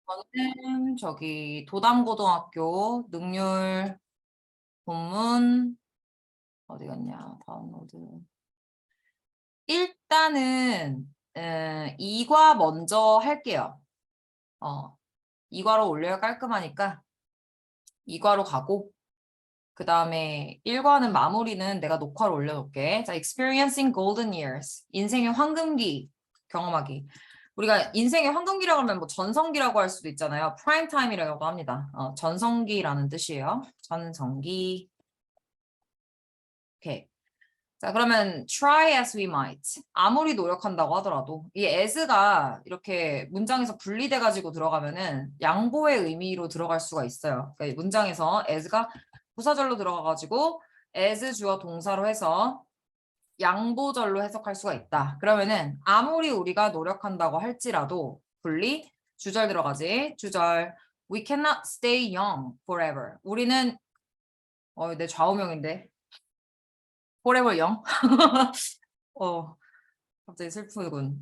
저는 저기 도담고등학교 능률 본문 어디 갔냐 다운로드. 일단은 이과 먼저 할게요. 이과로 올려야 깔끔하니까 이과로 가고 그 다음에 1과는 마무리는 내가 녹화로 올려놓을게. 자, experiencing golden years. 인생의 황금기 경험하기. 우리가 인생의 황금기라고 하면 뭐 전성기라고 할 수도 있잖아요. 프라임 타임이라고 합니다. 전성기라는 뜻이에요. 전성기. 오케이. 자, 그러면 try as we might. 아무리 노력한다고 하더라도 이 as가 이렇게 문장에서 분리돼 가지고 들어가면은 양보의 의미로 들어갈 수가 있어요. 그러니까 문장에서 as가 부사절로 들어가 가지고 as 주어 동사로 해서 양보절로 해석할 수가 있다. 그러면은 아무리 우리가 노력한다고 할지라도 분리 주절 들어가지. 주절 we cannot stay young forever. 우리는 내 좌우명인데 forever young. 갑자기 슬프군.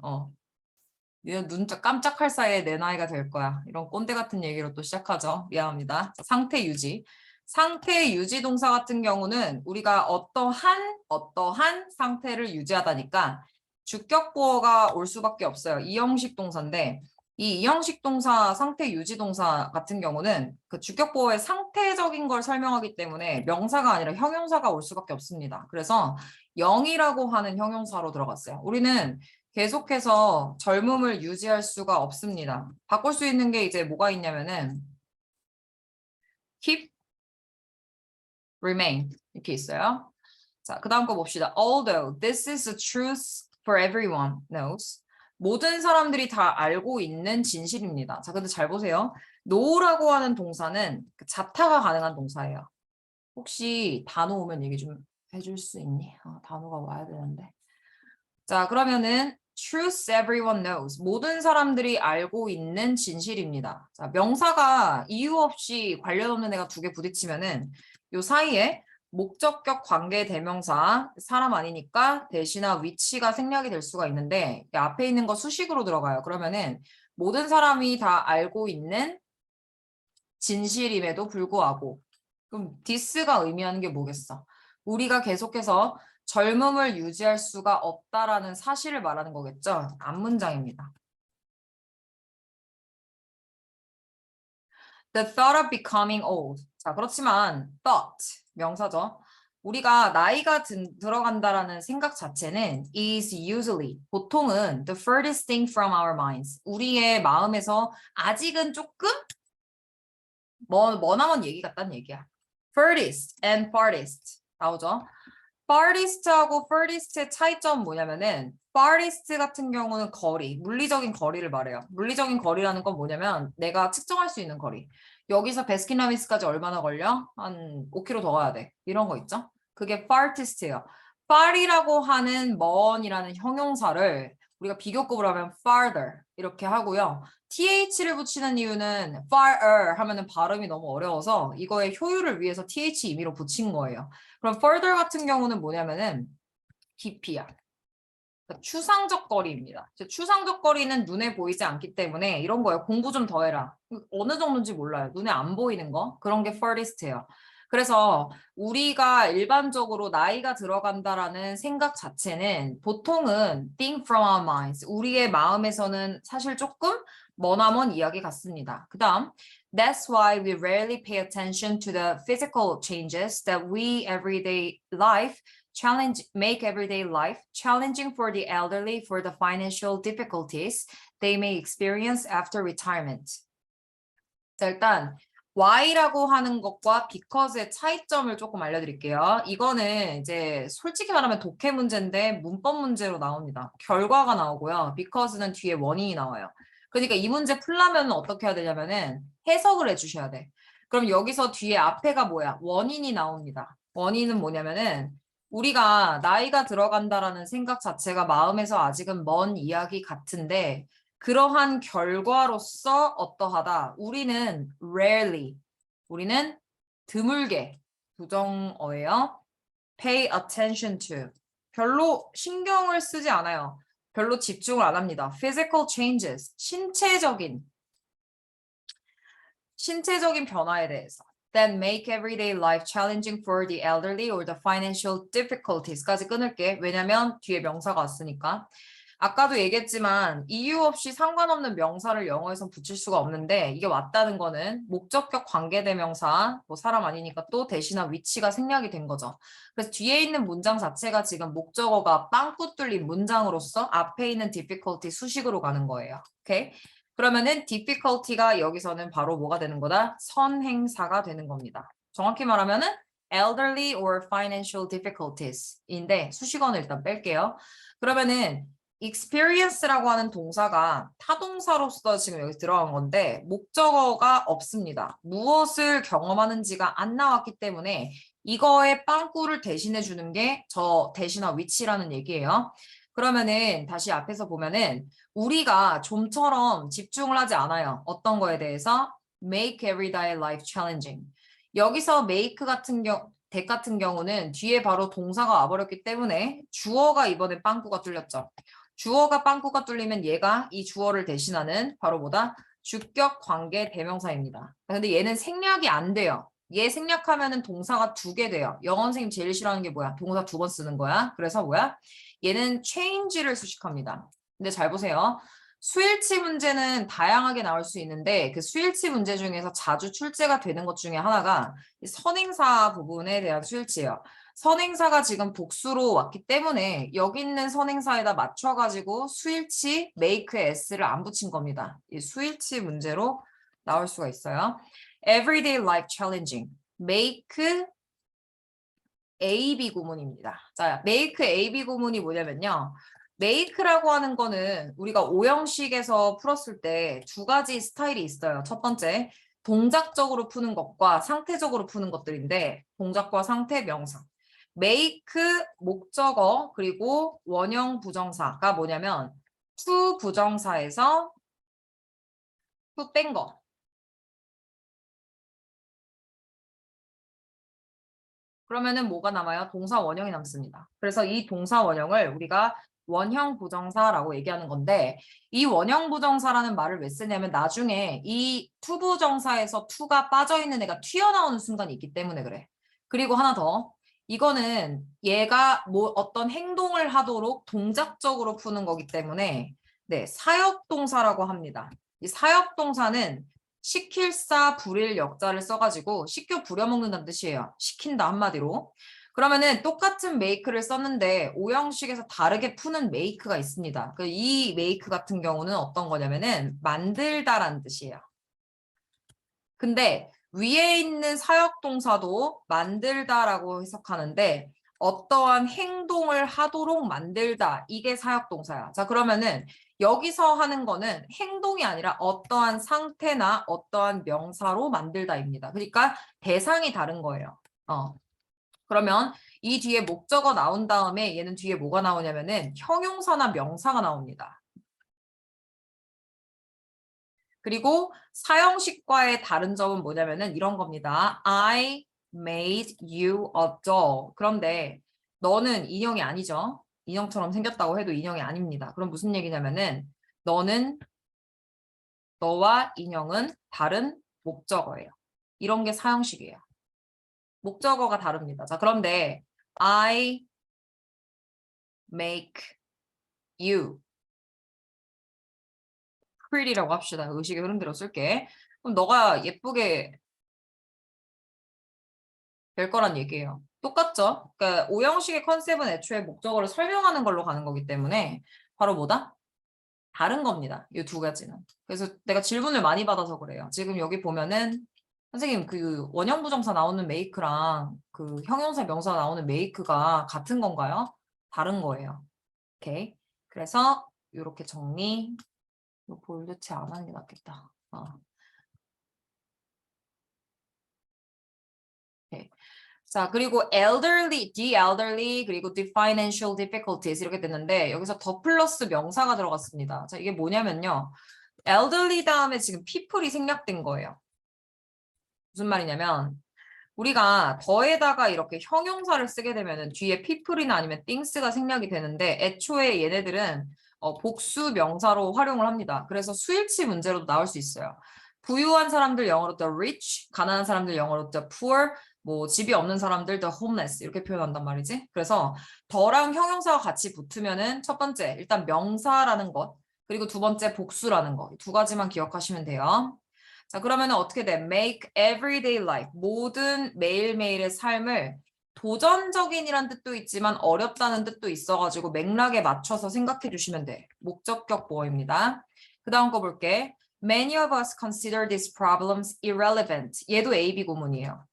얘 눈 깜짝할 사이에 내 나이가 될 거야. 이런 꼰대 같은 얘기로 또 시작하죠. 미안합니다. 자, 상태 유지. 상태 유지 동사 같은 경우는 우리가 어떠한 상태를 유지하다니까 주격보어가 올 수밖에 없어요. 이형식 동사인데 이 이형식 동사, 상태 유지 동사 같은 경우는 그 주격보어의 상태적인 걸 설명하기 때문에 명사가 아니라 형용사가 올 수밖에 없습니다. 그래서 영이라고 하는 형용사로 들어갔어요. 우리는 계속해서 젊음을 유지할 수가 없습니다. 바꿀 수 있는 게 이제 뭐가 있냐면은 keep, remain 이렇게 있어요. 자, 그 다음 거 봅시다. Although this is a truth for everyone knows. 모든 사람들이 다 알고 있는 진실입니다. 자, 근데 잘 보세요. know라고 하는 동사는 자타가 가능한 동사예요. 혹시 단어 오면 얘기 좀 해줄 수 있니? 단어가 와야 되는데. 자, 그러면은 truth everyone knows. 모든 사람들이 알고 있는 진실입니다. 자, 명사가 이유 없이 관련 없는 애가 두 개 부딪히면은 요 사이에 목적격 관계 대명사 사람 아니니까 대시나 위치가 생략이 될 수가 있는데 이 앞에 있는 거 수식으로 들어가요. 그러면은 모든 사람이 다 알고 있는 진실임에도 불구하고 그럼 this가 의미하는 게 뭐겠어? 우리가 계속해서 젊음을 유지할 수가 없다라는 사실을 말하는 거겠죠? 앞문장입니다. The thought of becoming old. 자, 그렇지만 thought, 명사죠. 우리가 나이가 들어간다라는 생각 자체는 is usually, 보통은 the furthest thing from our minds. 우리의 마음에서 아직은 조금 머나먼 얘기 같다는 얘기야. furthest and farthest 나오죠? farthest하고 furthest의 차이점은 뭐냐면은 farthest 같은 경우는 거리, 물리적인 거리를 말해요. 물리적인 거리라는 건 뭐냐면 내가 측정할 수 있는 거리. 여기서 베스킨라빈스까지 얼마나 걸려? 한 5km 더 가야 돼. 이런 거 있죠? 그게 farthest예요. far이라고 하는 먼이라는 형용사를 우리가 비교급으로 하면 farther 이렇게 하고요. th를 붙이는 이유는 farther 하면은 발음이 너무 어려워서 이거의 효율을 위해서 th 임의로 붙인 거예요. 그럼 further 같은 경우는 뭐냐면은 깊이야. 그러니까 추상적 거리입니다. 추상적 거리는 눈에 보이지 않기 때문에 이런 거예요. 공부 좀 더 해라. 어느 정도인지 몰라요. 눈에 안 보이는 거. 그런 게 furthest예요. 그래서 우리가 일반적으로 나이가 들어간다라는 생각 자체는 보통은 think from our minds. 우리의 마음에서는 사실 조금 머나먼 이야기 같습니다. 그 다음 That's why we rarely pay attention to the physical changes that we everyday life make everyday life challenging for the elderly for the financial difficulties they may experience after retirement. 자, 일단 why라고 하는 것과 because의 차이점을 조금 알려드릴게요. 이거는 이제 솔직히 말하면 독해 문제인데 문법 문제로 나옵니다. 결과가 나오고요. because는 뒤에 원인이 나와요. 그러니까 이 문제 풀려면 어떻게 해야 되냐면은 해석을 해주셔야 돼. 그럼 여기서 뒤에 앞에가 뭐야? 원인이 나옵니다. 원인은 뭐냐면은 우리가 나이가 들어간다라는 생각 자체가 마음에서 아직은 먼 이야기 같은데 그러한 결과로서 어떠하다. 우리는 rarely, 우리는 드물게, 부정어예요. pay attention to. 별로 신경을 쓰지 않아요. 별로 집중을 안 합니다. physical changes, 신체적인 신체적인 변화에 대해서 that make everyday life challenging for the elderly or the financial difficulties까지 끊을게. 왜냐면 뒤에 명사가 왔으니까. 아까도 얘기했지만 이유 없이 상관없는 명사를 영어에선 붙일 수가 없는데 이게 왔다는 거는 목적격 관계대명사, 뭐 사람 아니니까 또 대신한 위치가 생략이 된 거죠. 그래서 뒤에 있는 문장 자체가 지금 목적어가 빵꾸 뚫린 문장으로서 앞에 있는 difficulty 수식으로 가는 거예요. 오케이? 그러면은 difficulty가 여기서는 바로 뭐가 되는 거다? 선행사가 되는 겁니다. 정확히 말하면은 elderly or financial difficulties인데 수식어는 일단 뺄게요. 그러면은 experience라고 하는 동사가 타동사로서 지금 여기 들어간 건데 목적어가 없습니다. 무엇을 경험하는지가 안 나왔기 때문에 이거에 빵꾸를 대신해 주는 게 저 대신한 위치라는 얘기예요. 그러면은 다시 앞에서 보면은 우리가 좀처럼 집중을 하지 않아요. 어떤 거에 대해서? make everyday life challenging. 여기서 make 같은 that 같은 경우는 뒤에 바로 동사가 와버렸기 때문에 주어가 이번에 빵꾸가 뚫렸죠. 주어가 빵꾸가 뚫리면 얘가 이 주어를 대신하는 바로 뭐다? 주격 관계 대명사입니다. 근데 얘는 생략이 안 돼요. 얘 생략하면은 동사가 2개 돼요. 영어 선생님 제일 싫어하는 게 뭐야? 동사 2번 쓰는 거야. 그래서 뭐야? 얘는 change를 수식합니다. 근데 잘 보세요. 수일치 문제는 다양하게 나올 수 있는데 그 수일치 문제 중에서 자주 출제가 되는 것 중에 하나가 선행사 부분에 대한 수일치예요. 선행사가 지금 복수로 왔기 때문에 여기 있는 선행사에다 맞춰가지고 수일치 make의 s를 안 붙인 겁니다. 이 수일치 문제로 나올 수가 있어요. Everyday life challenging. make AB 구문입니다. 자, make AB 구문이 뭐냐면요. make라고 하는 거는 우리가 오형식에서 풀었을 때 2가지 스타일이 있어요. 첫 번째, 동작적으로 푸는 것과 상태적으로 푸는 것들인데 동작과 상태 명사. make 목적어 그리고 원형 부정사가 뭐냐면 to 부정사에서 to 뺀 거. 그러면은 뭐가 남아요? 동사 원형이 남습니다. 그래서 이 동사 원형을 우리가 원형 부정사라고 얘기하는 건데 이 원형 부정사라는 말을 왜 쓰냐면 나중에 이 to 부정사에서 to가 빠져있는 애가 튀어나오는 순간이 있기 때문에 그래. 그리고 하나 더. 이거는 얘가 뭐 어떤 행동을 하도록 동작적으로 푸는 거기 때문에 네, 사역동사라고 합니다. 이 사역동사는 시킬사 불일 역자를 써가지고 시켜 부려먹는다는 뜻이에요. 시킨다 한마디로. 그러면은 똑같은 make를 썼는데 오형식에서 다르게 푸는 make가 있습니다. 이 make 같은 경우는 어떤 거냐면은 만들다라는 뜻이에요. 근데 위에 있는 사역동사도 만들다라고 해석하는데 어떠한 행동을 하도록 만들다 이게 사역동사야. 자 그러면은 여기서 하는 거는 행동이 아니라 어떠한 상태나 어떠한 명사로 만들다입니다. 그러니까 대상이 다른 거예요. 그러면 이 뒤에 목적어 나온 다음에 얘는 뒤에 뭐가 나오냐면은 형용사나 명사가 나옵니다. 그리고 사형식과의 다른 점은 뭐냐면은 이런 겁니다. I made you a doll. 그런데 너는 인형이 아니죠. 인형처럼 생겼다고 해도 인형이 아닙니다. 그럼 무슨 얘기냐면은 너와 인형은 다른 목적어예요. 이런 게 사형식이에요. 목적어가 다릅니다. 자, 그런데 I make you pretty라고 합시다. 의식의 흐름대로 쓸게. 그럼 너가 예쁘게 될 거란 얘기예요. 똑같죠? 그러니까 오형식의 컨셉은 애초에 목적어를 설명하는 걸로 가는 거기 때문에 바로 뭐다? 다른 겁니다. 이 2가지는. 그래서 내가 질문을 많이 받아서 그래요. 지금 여기 보면은 선생님 그 원형 부정사 나오는 make랑 그 형용사 명사 나오는 make가 같은 건가요? 다른 거예요. 오케이. 그래서 이렇게 정리. 이거 볼드체 안 하는 게 낫겠다. 오케이. 자, 그리고 elderly, the elderly, 그리고 the financial difficulties 이렇게 됐는데 여기서 더 플러스 명사가 들어갔습니다. 자, 이게 뭐냐면요. elderly 다음에 지금 people이 생략된 거예요. 무슨 말이냐면 우리가 더에다가 이렇게 형용사를 쓰게 되면은 뒤에 people이나 아니면 things가 생략이 되는데 애초에 얘네들은 복수 명사로 활용을 합니다. 그래서 수일치 문제로도 나올 수 있어요. 부유한 사람들 영어로 the rich, 가난한 사람들 영어로 the poor, 뭐 집이 없는 사람들 the homeless 이렇게 표현한단 말이지. 그래서 더랑 형용사가 같이 붙으면은 첫 번째 일단 명사라는 것, 그리고 두 번째 복수라는 거, 두 가지만 기억하시면 돼요. 자, 그러면은 어떻게 돼? Make everyday life, 모든 매일매일의 삶을 도전적인이란 뜻도 있지만 어렵다는 뜻도 있어가지고 맥락에 맞춰서 생각해 주시면 돼. 목적격 보어입니다. 그 다음 거 볼게. Many of us consider these problems irrelevant. 얘도 A-B 구문이에요.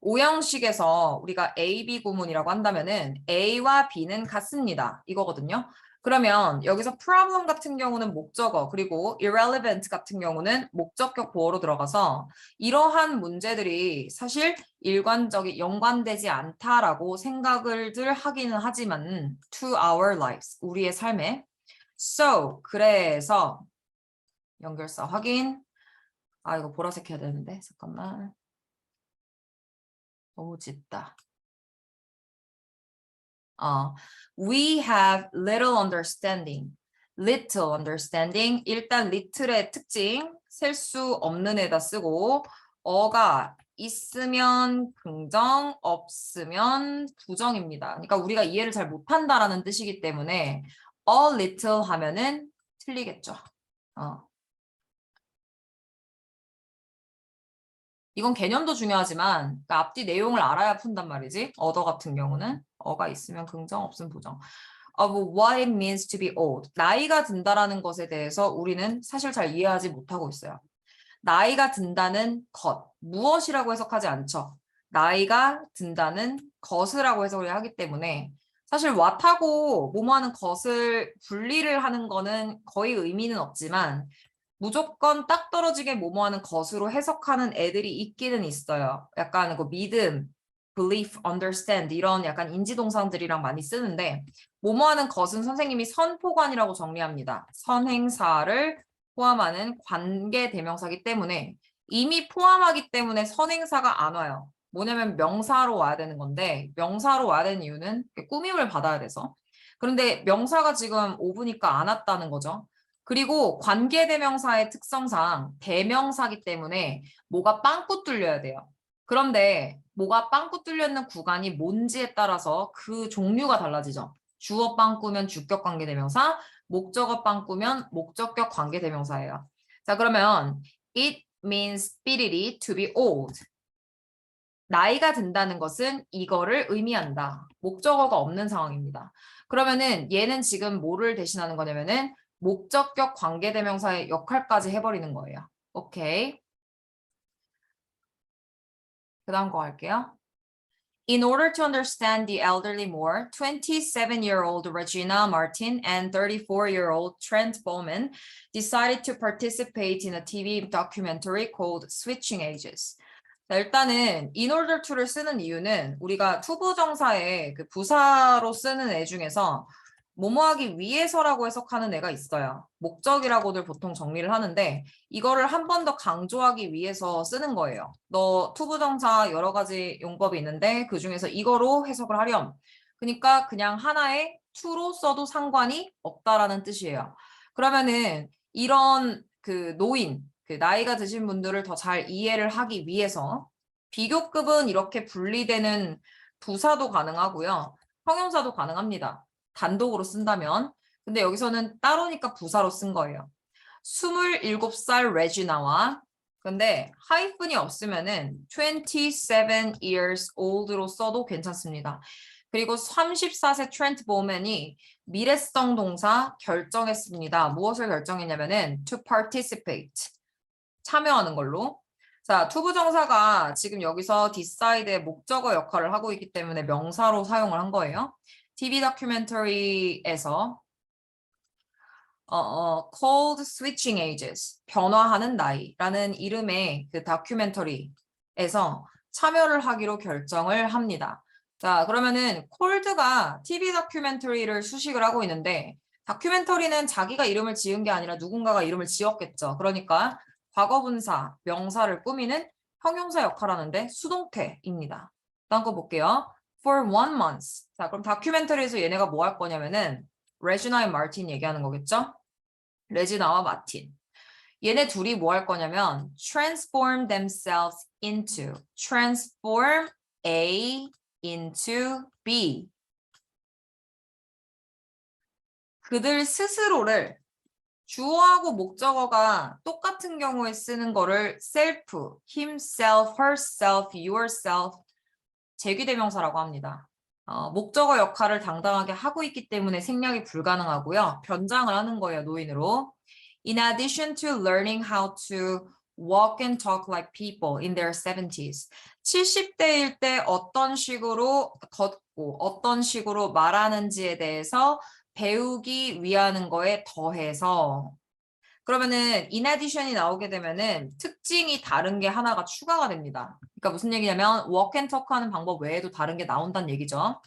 오형식에서 우리가 A-B 구문이라고 한다면은 A와 B는 같습니다. 이거거든요. 그러면 여기서 problem 같은 경우는 목적어, 그리고 irrelevant 같은 경우는 목적격 보어로 들어가서 이러한 문제들이 사실 일관적이 연관되지 않다라고 생각을 하기는 하지만 to our lives, 우리의 삶에. So, 그래서 연결사 확인. 아, 이거 보라색 해야 되는데. 잠깐만. 너무 짙다. We have little understanding. Little understanding. 일단 little의 특징, 셀 수 없는 에다 쓰고 어가 있으면 긍정, 없으면 부정입니다. 그러니까 우리가 이해를 잘 못한다라는 뜻이기 때문에 a little 하면은 틀리겠죠. 이건 개념도 중요하지만 그러니까 앞뒤 내용을 알아야 푼단 말이지. 어더 같은 경우는 어가 있으면 긍정, 없으면 부정. Of what it means to be old. 나이가 든다라는 것에 대해서 우리는 사실 잘 이해하지 못하고 있어요. 나이가 든다는 것, 무엇이라고 해석하지 않죠. 나이가 든다는 것이라고 해석을 하기 때문에 사실 what하고 뭐뭐 하는 것을 분리를 하는 거는 거의 의미는 없지만 무조건 딱 떨어지게 뭐뭐 하는 것으로 해석하는 애들이 있기는 있어요. 약간 그 믿음, belief, understand 이런 약간 인지동사들이랑 많이 쓰는데 뭐뭐 하는 것은 선생님이 선포관이라고 정리합니다. 선행사를 포함하는 관계대명사기 때문에 이미 포함하기 때문에 선행사가 안 와요. 뭐냐면 명사로 와야 되는 건데 명사로 와야 되는 이유는 꾸밈을 받아야 돼서. 그런데 명사가 지금 5부니까 안 왔다는 거죠. 그리고 관계대명사의 특성상 대명사기 때문에 뭐가 빵꾸 뚫려야 돼요. 그런데 뭐가 빵꾸 뚫려 있는 구간이 뭔지에 따라서 그 종류가 달라지죠. 주어 빵꾸면 주격 관계대명사, 목적어 빵꾸면 목적격 관계대명사예요. 자, 그러면 it means speedily to be old. 나이가 든다는 것은 이거를 의미한다. 목적어가 없는 상황입니다. 그러면은 얘는 지금 뭐를 대신하는 거냐면은 목적격 관계대명사의 역할까지 해버리는 거예요. 오케이. 그 다음 거 할게요. In order to understand the elderly more, 27-year-old Regina Martin and 34-year-old Trent Bowman decided to participate in a TV documentary called Switching Ages. 자, 일단은 in order to를 쓰는 이유는 우리가 투부정사의 그 부사로 쓰는 애 중에서 뭐뭐하기 위해서라고 해석하는 애가 있어요. 목적이라고들 보통 정리를 하는데 이거를 한 번 더 강조하기 위해서 쓰는 거예요. 너 투부정사 여러 가지 용법이 있는데 그중에서 이거로 해석을 하렴. 그러니까 그냥 하나의 to로 써도 상관이 없다라는 뜻이에요. 그러면은 이런 그 노인, 그 나이가 드신 분들을 더 잘 이해를 하기 위해서 비교급은 이렇게 분리되는 부사도 가능하고요. 형용사도 가능합니다. 단독으로 쓴다면. 근데 여기서는 따로니까 부사로 쓴 거예요. 27살 레지나와 근데 하이픈이 없으면은 27 years old로 써도 괜찮습니다. 그리고 34세 트렌트 보맨이 미래성 동사 결정했습니다. 무엇을 결정했냐면은 to participate. 참여하는 걸로. 자, 투부정사가 지금 여기서 decide의 목적어 역할을 하고 있기 때문에 명사로 사용을 한 거예요. TV 다큐멘터리에서 Called Switching Ages, 변화하는 나이라는 이름의 그 다큐멘터리에서 참여를 하기로 결정을 합니다. 자, 그러면은 콜드가 TV 다큐멘터리를 수식을 하고 있는데 다큐멘터리는 자기가 이름을 지은 게 아니라 누군가가 이름을 지었겠죠. 그러니까 과거분사, 명사를 꾸미는 형용사 역할을 하는데 수동태입니다. 다음 거 볼게요. For 1 month. 자, 그럼 다큐멘터리에서 얘네가 뭐 할 거냐면은 레지나 앤 마틴 얘기하는 거겠죠? 레지나와 마틴. 얘네 둘이 뭐 할 거냐면 transform themselves into, transform A into B. 그들 스스로를 주어하고 목적어가 똑같은 경우에 쓰는 거를 self, himself, herself, yourself, 제귀대명사라고 합니다. 목적어 역할을 당당하게 하고 있기 때문에 생략이 불가능하고요. 변장을 하는 거예요, 노인으로. In addition to learning how to walk and talk like people in their 70s. 70대일 때 어떤 식으로 걷고 어떤 식으로 말하는지에 대해서 배우기 위하는 거에 더해서 그러면은 in addition이 나오게 되면은 특징이 다른 게 하나가 추가가 됩니다. 그러니까 무슨 얘기냐면 walk and talk 하는 방법 외에도 다른 게 나온다는 얘기죠.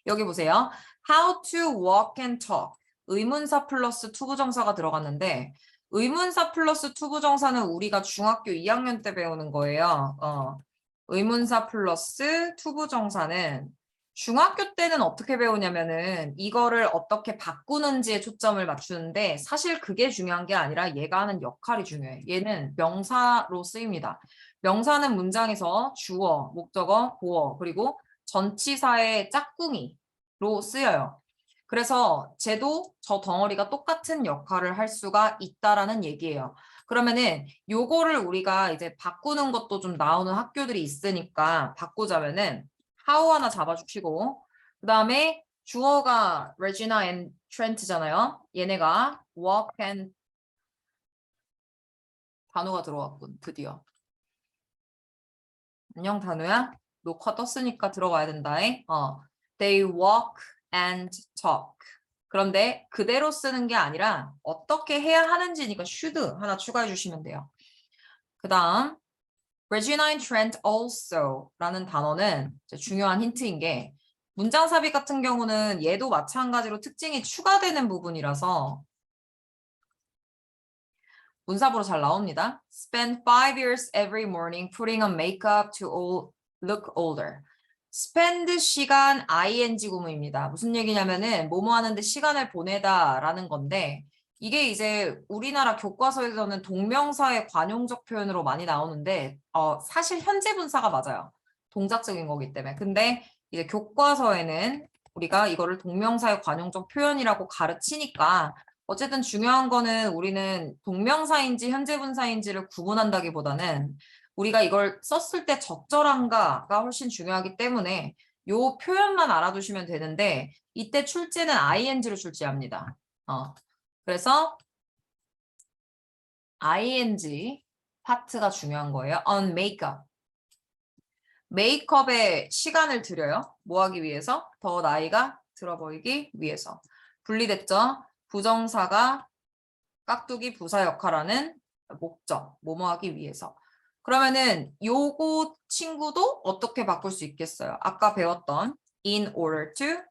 여기 보세요. How to walk and talk. 의문사 플러스 투부정사가 들어갔는데 의문사 플러스 투부정사는 우리가 중학교 2학년 때 배우는 거예요. 의문사 플러스 투부정사는 중학교 때는 어떻게 배우냐면은 이거를 어떻게 바꾸는지에 초점을 맞추는데 사실 그게 중요한 게 아니라 얘가 하는 역할이 중요해. 얘는 명사로 쓰입니다. 명사는 문장에서 주어, 목적어, 보어, 그리고 전치사의 짝꿍이로 쓰여요. 그래서 쟤도 저 덩어리가 똑같은 역할을 할 수가 있다라는 얘기예요. 그러면은 요거를 우리가 이제 바꾸는 것도 좀 나오는 학교들이 있으니까 바꾸자면은 how 하나 잡아주시고 그 다음에 주어가 Regina and Trent잖아요. 얘네가 walk and 단어가 들어왔군 드디어. 안녕 단우야. 녹화 떴으니까 들어가야 된다. They walk and talk. 그런데 그대로 쓰는 게 아니라 어떻게 해야 하는지니까 should 하나 추가해 주시면 돼요. 그 다음 Regina and Trent also 라는 단어는 중요한 힌트인 게 문장 삽입 같은 경우는 얘도 마찬가지로 특징이 추가되는 부분이라서 문사부로 잘 나옵니다. Spend 5 years every morning putting on makeup to look older. spend 시간 ing 구문입니다. 무슨 얘기냐면은 뭐뭐 하는데 시간을 보내다라는 건데 이게 이제 우리나라 교과서에서는 동명사의 관용적 표현으로 많이 나오는데 사실 현재 분사가 맞아요. 동작적인 거기 때문에. 근데 이제 교과서에는 우리가 이거를 동명사의 관용적 표현이라고 가르치니까 어쨌든 중요한 거는 우리는 동명사인지 현재 분사인지를 구분한다기보다는 우리가 이걸 썼을 때 적절한가가 훨씬 중요하기 때문에 요 표현만 알아두시면 되는데 이때 출제는 ing로 출제합니다. 그래서 ing 파트가 중요한 거예요. on makeup. 메이크업에 시간을 들여요. 뭐 하기 위해서? 더 나이가 들어 보이기 위해서. 분리됐죠? 부정사가 깍두기 부사 역할하는 목적, 뭐뭐 하기 위해서. 그러면은 요거 친구도 어떻게 바꿀 수 있겠어요? 아까 배웠던 in order to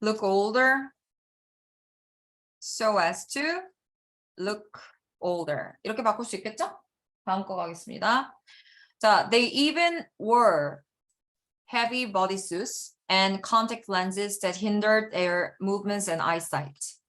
look older so as to look older. 이렇게 바꿀 수 있겠죠? 다음 거 가겠습니다. 자, they even wore heavy bodysuits and contact lenses that hindered their movements and eyesight.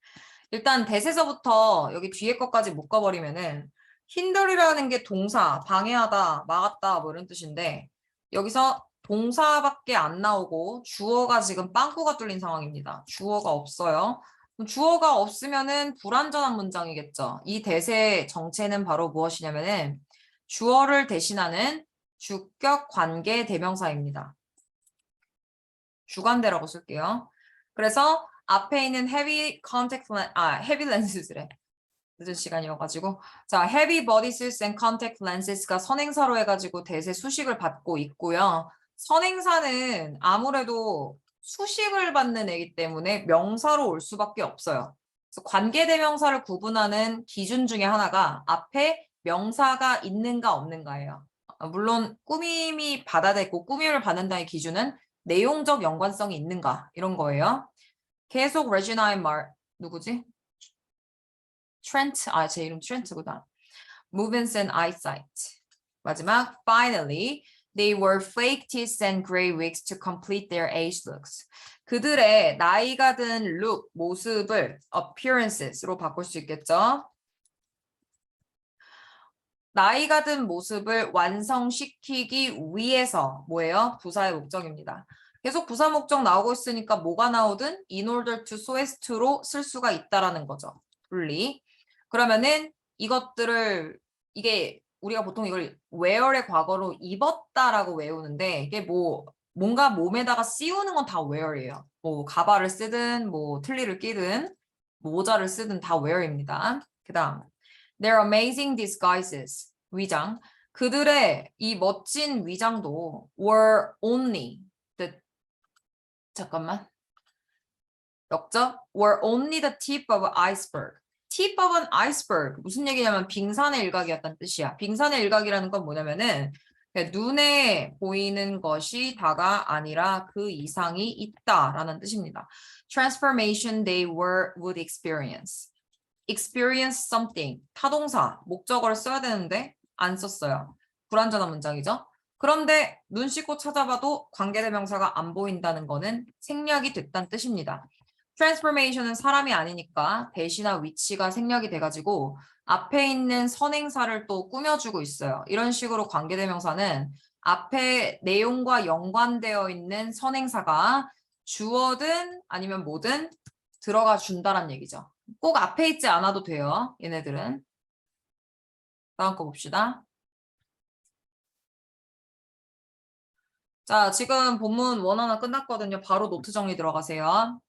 일단 대세서부터 여기 뒤에 것까지 묶어버리면은 hinder이라는 게 동사, 방해하다, 막았다 뭐 이런 뜻인데 여기서 동사밖에 안 나오고 주어가 지금 빵꾸가 뚫린 상황입니다. 주어가 없어요. 주어가 없으면은 불완전한 문장이겠죠. 이 대세 정체는 바로 무엇이냐면은 주어를 대신하는 주격 관계 대명사입니다. 주관대라고 쓸게요. 그래서 앞에 있는 heavy lenses래. 늦은 시간이어가지고 자, heavy bodysuits and contact lenses가 선행사로 해가지고 대세 수식을 받고 있고요. 선행사는 아무래도 수식을 받는 애기 때문에 명사로 올 수밖에 없어요. 그래서 관계대명사를 구분하는 기준 중에 하나가 앞에 명사가 있는가 없는가예요. 물론 꾸밈이 받아들고 꾸밈을 받는다의 기준은 내용적 연관성이 있는가 이런 거예요. 계속 레지나의 누구지? 트렌트, 제 이름 트렌트구나. Movements and eyesight. 마지막, finally, They wore fake teeth and gray wigs to complete their age looks. 그들의 나이가 든 look, 모습을 appearances로 바꿀 수 있겠죠. 나이가 든 모습을 완성시키기 위해서 뭐예요? 부사의 목적입니다. 계속 부사 목적 나오고 있으니까 뭐가 나오든 in order to, so as to로 쓸 수가 있다라는 거죠. 분리. 그러면은 이것들을 이게 우리가 보통 이걸 wear의 과거로 입었다라고 외우는데 이게 뭔가 몸에다가 씌우는 건 다 wear이에요. 뭐 가발을 쓰든 뭐 틀니를 끼든 모자를 쓰든 다 wear입니다. 그다음 Their amazing disguises, 위장. 그들의 이 멋진 위장도 were only 잠깐만. 역적 were only the tip of an iceberg. tip of an iceberg. 무슨 얘기냐면 빙산의 일각이었다는 뜻이야. 빙산의 일각이라는 건 뭐냐면은 눈에 보이는 것이 다가 아니라 그 이상이 있다라는 뜻입니다. Transformation they would experience. experience something. 타동사, 목적어를 써야 되는데 안 썼어요. 불완전한 문장이죠. 그런데 눈 씻고 찾아봐도 관계대명사가 안 보인다는 거는 생략이 됐다는 뜻입니다. transformation은 사람이 아니니까 대시나 위치가 생략이 돼가지고 앞에 있는 선행사를 또 꾸며주고 있어요. 이런 식으로 관계대명사는 앞에 내용과 연관되어 있는 선행사가 주어든 아니면 뭐든 들어가 준다는 얘기죠. 꼭 앞에 있지 않아도 돼요. 얘네들은. 다음 거 봅시다. 자, 지금 본문 원어는 끝났거든요. 바로 노트 정리 들어가세요.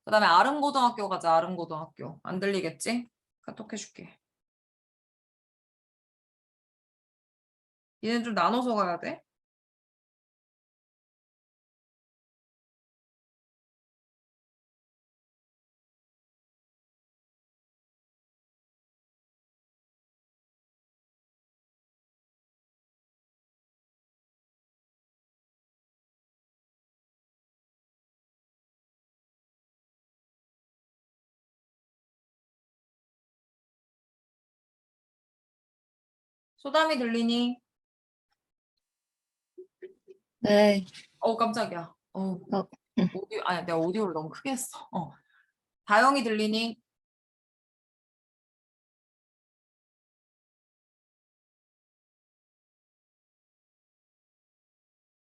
그 다음에 아름고등학교 가자. 아름고등학교. 안 들리겠지? 카톡 해줄게. 얘는 좀 나눠서 가야 돼. 소담이 들리니? 네. 깜짝이야. 어, 오디오, 아니, 내가 오디오를 너무 크게 했어. 다영이 들리니?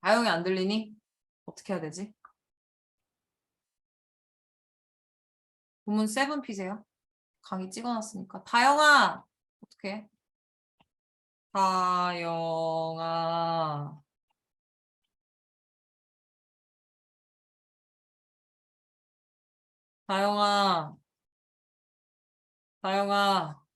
다영이 안 들리니? 어떻게 해야 되지? 본문 7 피세요. 강의 찍어놨으니까. 다영아! 어떻게? 다영아. 다영아. 다영아.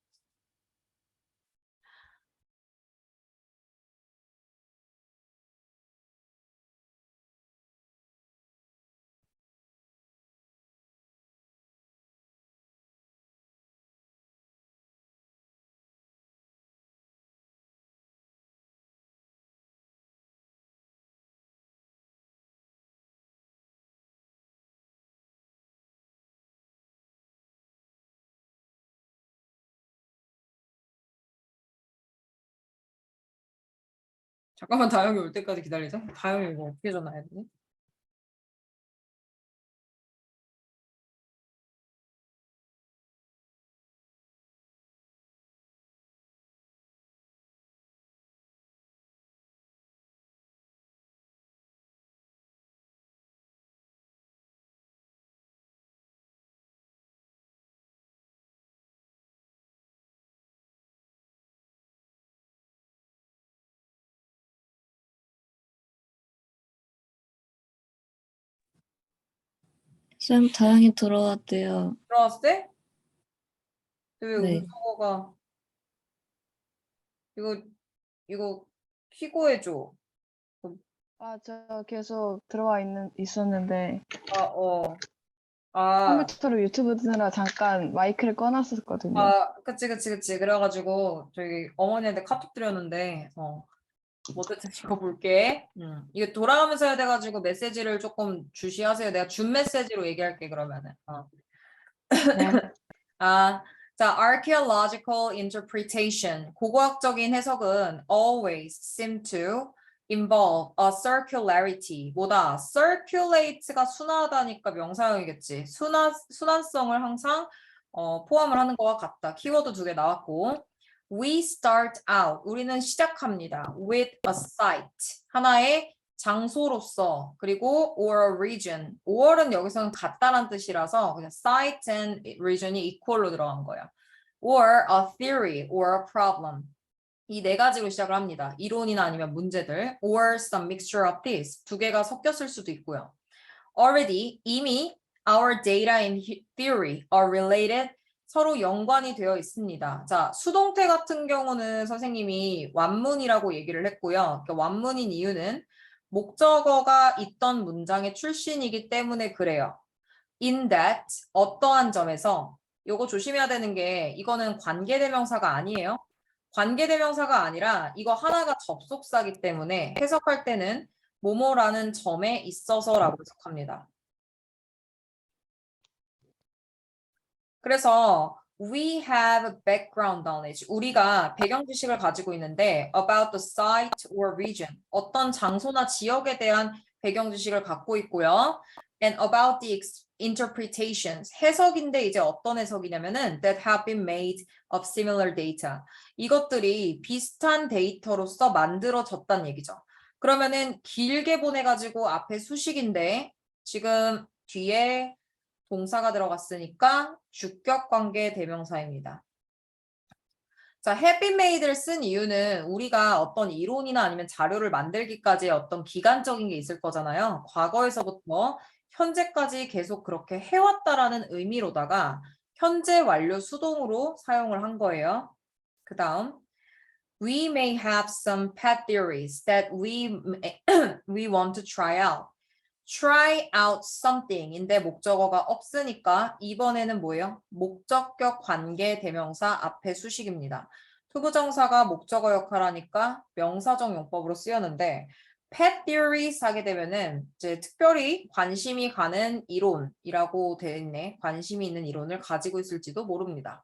잠깐만 다영이 올 때까지 기다리자. 다영이 이거 어떻게 전화해야 되지? 쌤 다행히 들어왔대요. 들어왔을 때? 왜 네. 음성어가 이거 키고 해줘. 저 계속 들어와 있었는데 아, 컴퓨터로 유튜브 듣느라 잠깐 마이크를 꺼놨었거든요. 그치. 그래가지고 저기 어머니한테 카톡 드렸는데 어쨌든 이거 볼게. 이게 돌아가면서 해야 돼가지고 메시지를 조금 주시하세요. 내가 준 메시지로 얘기할게 그러면은. 네. 자, archaeological interpretation. 고고학적인 해석은 always seem to involve a circularity. 뭐다? circulate가 순하다니까 명사형이겠지. 순환성을 항상 포함을 하는 것과 같다. 키워드 2개 나왔고. We start out. 우리는 시작합니다. with a site. 하나의 장소로서. 그리고 or a region. or은 여기서는 같다란 뜻이라서 그냥 site and region이 equal로 들어간 거야. or a theory or a problem. 이 네 가지로 시작을 합니다. 이론이나 아니면 문제들. or some mixture of these. 두 개가 섞였을 수도 있고요. already, 이미 our data and theory are related. 서로 연관이 되어 있습니다. 자, 수동태 같은 경우는 선생님이 완문이라고 얘기를 했고요. 그러니까 완문인 이유는 목적어가 있던 문장의 출신이기 때문에 그래요. in that, 어떠한 점에서. 요거 조심해야 되는 게 이거는 관계대명사가 아니에요. 관계대명사가 아니라 이거 하나가 접속사기 때문에 해석할 때는 뭐뭐라는 점에 있어서라고 해석합니다. 그래서 we have background knowledge. 우리가 배경 지식을 가지고 있는데 about the site or region. 어떤 장소나 지역에 대한 배경 지식을 갖고 있고요. and about the interpretations. 해석인데 이제 어떤 해석이냐면은 that have been made of similar data. 이것들이 비슷한 데이터로서 만들어졌다는 얘기죠. 그러면은 길게 보내가지고 앞에 수식인데 지금 뒤에 동사가 들어갔으니까 주격관계 대명사입니다. 자, have been made를 쓴 이유는 우리가 어떤 이론이나 아니면 자료를 만들기까지의 어떤 기간적인 게 있을 거잖아요. 과거에서부터 현재까지 계속 그렇게 해왔다라는 의미로다가 현재 완료 수동으로 사용을 한 거예요. 그 다음 we may have some pet theories that we want to try out. try out something인데 목적어가 없으니까 이번에는 뭐예요? 목적격 관계 대명사 앞에 수식입니다. 투부정사가 목적어 역할하니까 명사적 용법으로 쓰였는데 pet theories 하게 되면은 이제 특별히 관심이 가는 이론이라고 되어 있네. 관심이 있는 이론을 가지고 있을지도 모릅니다.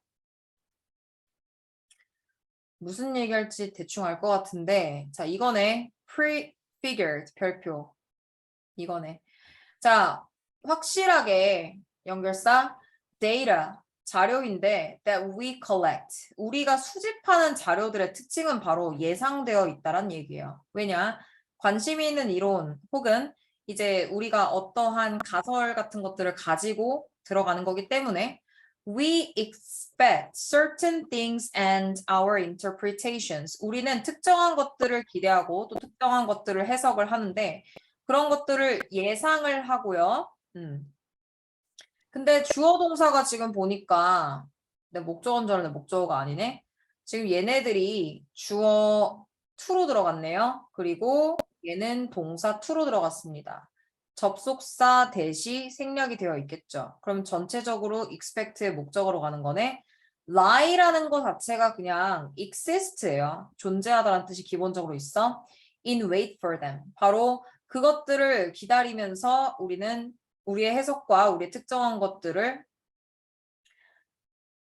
무슨 얘기할지 대충 알 것 같은데 자 이거네. prefigured 별표. 이거네. 자, 확실하게 연결사 data 자료인데 that we collect. 우리가 수집하는 자료들의 특징은 바로 예상되어 있다란 얘기예요. 왜냐? 관심이 있는 이론 혹은 이제 우리가 어떠한 가설 같은 것들을 가지고 들어가는 거기 때문에 we expect certain things and our interpretations. 우리는 특정한 것들을 기대하고 또 특정한 것들을 해석을 하는데 그런 것들을 예상을 하고요. 근데 주어 동사가 지금 보니까 내 목적어인 줄 알았는데 목적어가 아니네. 지금 얘네들이 주어 to로 들어갔네요. 그리고 얘는 동사 to로 들어갔습니다. 접속사 대시 생략이 되어 있겠죠. 그럼 전체적으로 expect의 목적어로 가는 거네. lie라는 거 자체가 그냥 exist예요. 존재하다라는 뜻이 기본적으로 있어. in wait for them. 바로 그것들을 기다리면서 우리는 우리의 해석과 우리의 특정한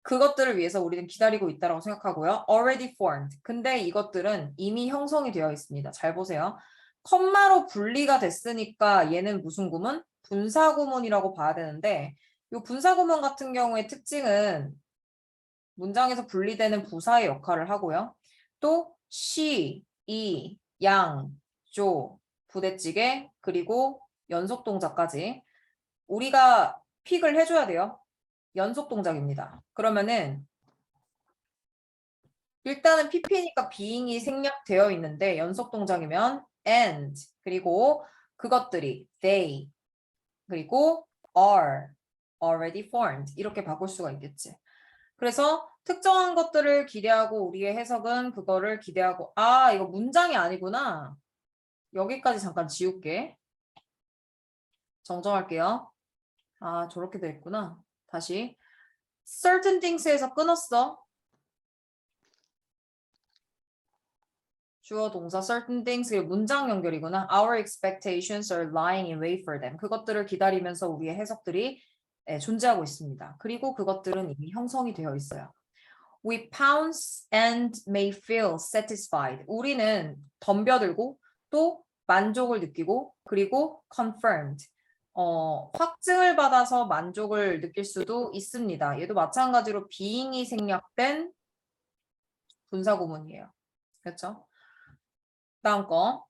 그것들을 위해서 우리는 기다리고 있다고 생각하고요. already formed. 근데 이것들은 이미 형성이 되어 있습니다. 잘 보세요. 컴마로 분리가 됐으니까 얘는 무슨 구문? 분사 구문이라고 봐야 되는데 이 분사 구문 같은 경우의 특징은 문장에서 분리되는 부사의 역할을 하고요. 또 she, 이, 양, 조, 부대찌개, 그리고 연속 동작까지 우리가 픽을 해줘야 돼요. 연속 동작입니다. 그러면은 일단은 PP니까 being이 생략되어 있는데 연속 동작이면 and 그리고 그것들이 they 그리고 are already formed 이렇게 바꿀 수가 있겠지. 그래서 특정한 것들을 기대하고 우리의 해석은 그거를 기대하고 아 이거 문장이 아니구나. 여기까지 잠깐 지울게. 정정할게요. 아 저렇게 돼 있구나. 다시 certain things에서 끊었어. 주어 동사 certain things 그리고 문장 연결이구나. Our expectations are lying in wait for them. 그것들을 기다리면서 우리의 해석들이 존재하고 있습니다. 그리고 그것들은 이미 형성이 되어 있어요. We pounce and may feel satisfied. 우리는 덤벼들고 또 만족을 느끼고 그리고 confirmed. 확증을 받아서 만족을 느낄 수도 있습니다. 얘도 마찬가지로 being이 생략된 분사구문이에요. 그렇죠? 다음 거.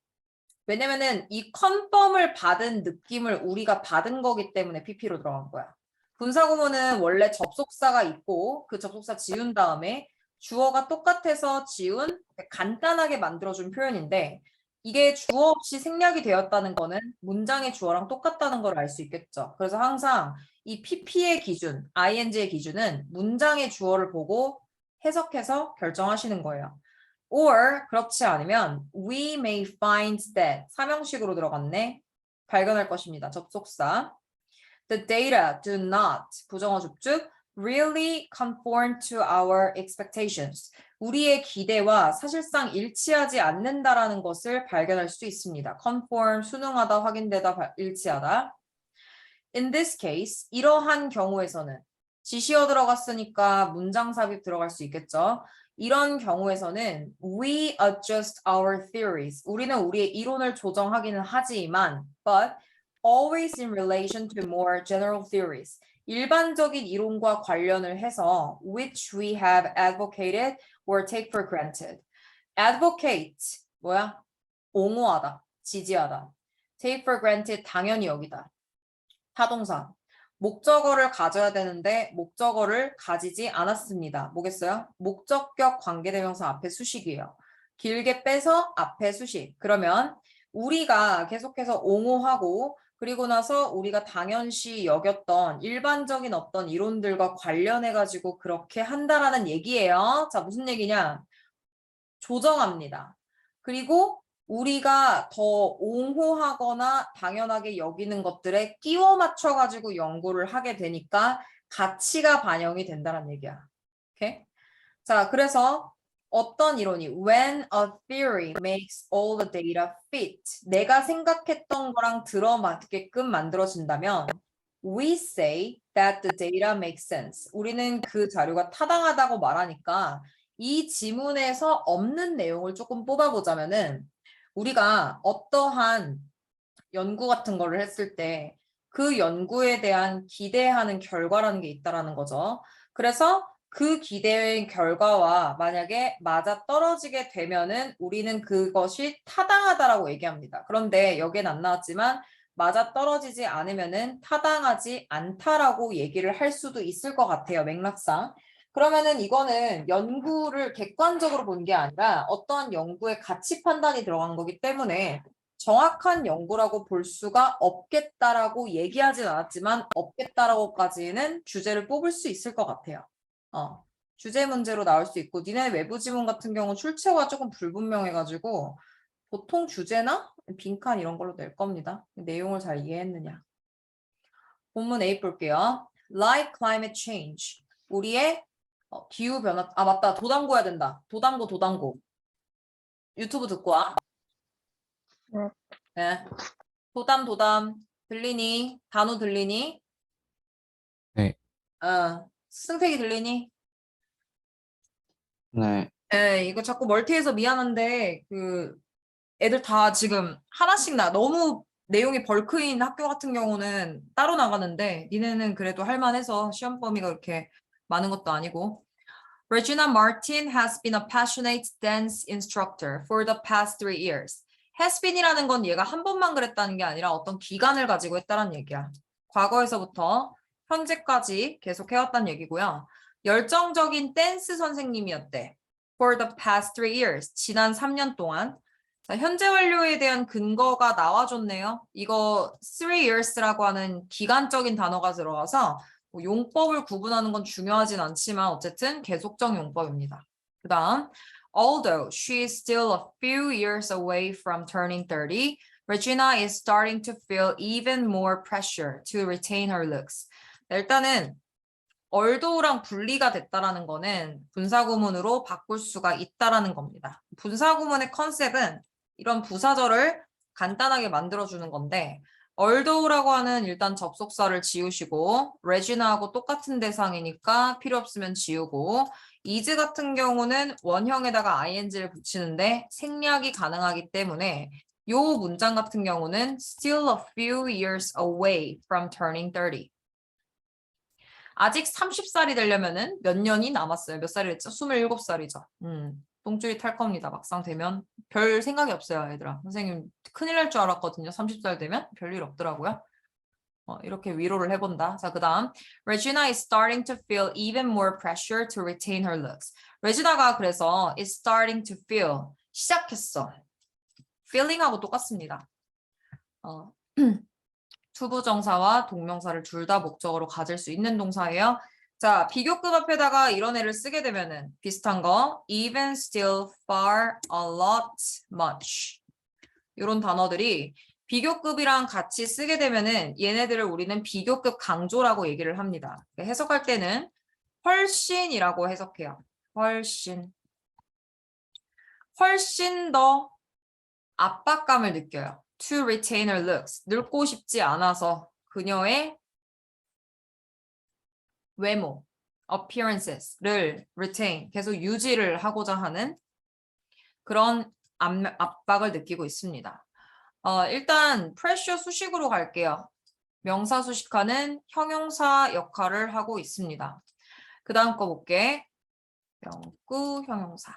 왜냐면은 이 컨펌을 받은 느낌을 우리가 받은 거기 때문에 PP로 들어간 거야. 분사구문은 원래 접속사가 있고 그 접속사 지운 다음에 주어가 똑같아서 지운 간단하게 만들어준 표현인데 이게 주어 없이 생략이 되었다는 거는 문장의 주어랑 똑같다는 걸 알 수 있겠죠. 그래서 항상 이 PP의 기준, ING의 기준은 문장의 주어를 보고 해석해서 결정하시는 거예요. Or 그렇지 않으면 we may find that 삼형식으로 들어갔네. 발견할 것입니다. 접속사. The data do not 부정어 줍줍 really conform to our expectations. 우리의 기대와 사실상 일치하지 않는다라는 것을 발견할 수 있습니다. conform 순응하다, 확인되다, 일치하다. In this case 이러한 경우에서는 지시어 들어갔으니까 문장 삽입 들어갈 수 있겠죠. 이런 경우에서는 we adjust our theories. 우리는 우리의 이론을 조정하기는 하지만 but always in relation to more general theories. 일반적인 이론과 관련을 해서 which we have advocated or take for granted. advocate 뭐야? 옹호하다, 지지하다. take for granted 당연히 여기다. 타동사. 목적어를 가져야 되는데 목적어를 가지지 않았습니다. 뭐겠어요? 목적격 관계대명사 앞에 수식이에요. 길게 빼서 앞에 수식. 그러면 우리가 계속해서 옹호하고 그리고 나서 우리가 당연시 여겼던 일반적인 어떤 이론들과 관련해가지고 그렇게 한다라는 얘기예요. 자, 무슨 얘기냐? 조정합니다. 그리고 우리가 더 옹호하거나 당연하게 여기는 것들에 끼워 맞춰가지고 연구를 하게 되니까 가치가 반영이 된다는 얘기야. 오케이? 자, 그래서 어떤 이론이 when a theory makes all the data fit 내가 생각했던 거랑 들어맞게끔 만들어진다면 we say that the data makes sense. 우리는 그 자료가 타당하다고 말하니까 이 지문에서 없는 내용을 조금 뽑아보자면은 우리가 어떠한 연구 같은 거를 했을 때 그 연구에 대한 기대하는 결과라는 게 있다라는 거죠. 그래서 그 기대의 결과와 만약에 맞아 떨어지게 되면은 우리는 그것이 타당하다라고 얘기합니다. 그런데 여기엔 안 나왔지만 맞아 떨어지지 않으면은 타당하지 않다라고 얘기를 할 수도 있을 것 같아요. 맥락상. 그러면은 이거는 연구를 객관적으로 본 게 아니라 어떠한 연구의 가치 판단이 들어간 거기 때문에 정확한 연구라고 볼 수가 없겠다라고 얘기하진 않았지만 없겠다라고까지는 주제를 뽑을 수 있을 것 같아요. 주제 문제로 나올 수 있고 니네 외부 지문 같은 경우 출처가 조금 불분명해가지고 보통 주제나 빈칸 이런 걸로 낼 겁니다. 내용을 잘 이해했느냐. 본문 A 볼게요. Like climate change. 우리의 기후 변화. 아 맞다. 도담고 해야 된다. 도담고. 유튜브 듣고 와. 네. 도담. 들리니? 단우 들리니? 네. 승택이 들리니? 네. 이거 자꾸 멀티해서 미안한데 그 애들 다 지금 하나씩 너무 내용이 벌크인 학교 같은 경우는 따로 나가는데 니네는 그래도 할만해서 시험 범위가 그렇게 많은 것도 아니고. Regina Martin has been a passionate dance instructor for the past 3 years. has been이라는 건 얘가 한 번만 그랬다는 게 아니라 어떤 기간을 가지고 했다는 얘기야. 과거에서부터 현재까지 계속 해왔다는 얘기고요. 열정적인 댄스 선생님이었대. For the past 3 years. 지난 3년 동안. 자, 현재 완료에 대한 근거가 나와줬네요. 이거 3 years라고 하는 기간적인 단어가 들어가서 뭐 용법을 구분하는 건 중요하진 않지만 어쨌든 계속적 용법입니다. 그 다음 Although she is still a few years away from turning 30, Regina is starting to feel even more pressure to retain her looks. 일단은 although랑 분리가 됐다라는 거는 분사구문으로 바꿀 수가 있다라는 겁니다. 분사구문의 컨셉은 이런 부사절을 간단하게 만들어주는 건데 although라고 하는 일단 접속사를 지우시고 Regina하고 똑같은 대상이니까 필요 없으면 지우고 is 같은 경우는 원형에다가 ing를 붙이는데 생략이 가능하기 때문에 요 문장 같은 경우는 still a few years away from turning 30. 아직 30살이 되려면은 몇 년이 남았어요. 몇 살이랬죠? 27살이죠. 똥줄이 탈 겁니다. 막상 되면 별 생각이 없어요, 얘들아. 선생님 큰일 날 줄 알았거든요. 30살 되면 별일 없더라고요. 이렇게 위로를 해본다. 자, 그 다음 Regina is starting to feel even more pressure to retain her looks. 레지나가 그래서 is starting to feel 시작했어. feeling하고 똑같습니다. 투부정사와 동명사를 둘 다 목적어로 가질 수 있는 동사예요. 자, 비교급 앞에다가 이런 애를 쓰게 되면은 비슷한 거 even, still, far, a lot, much 이런 단어들이 비교급이랑 같이 쓰게 되면은 얘네들을 우리는 비교급 강조라고 얘기를 합니다. 해석할 때는 훨씬이라고 해석해요. 훨씬. 훨씬 더 압박감을 느껴요. To retain her looks. 늙고 싶지 않아서 그녀의 외모, appearances를 retain, 계속 유지를 하고자 하는 그런 압박을 느끼고 있습니다. 일단 pressure 수식으로 갈게요. 명사 수식하는 형용사 역할을 하고 있습니다. 그 다음 거 볼게. 명구 형용사.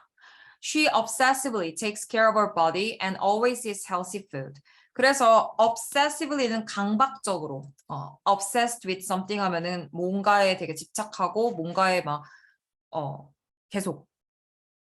She obsessively takes care of her body and always eats healthy food. 그래서 obsessively는 강박적으로, obsessed with something 하면은 뭔가에 되게 집착하고 뭔가에 막 계속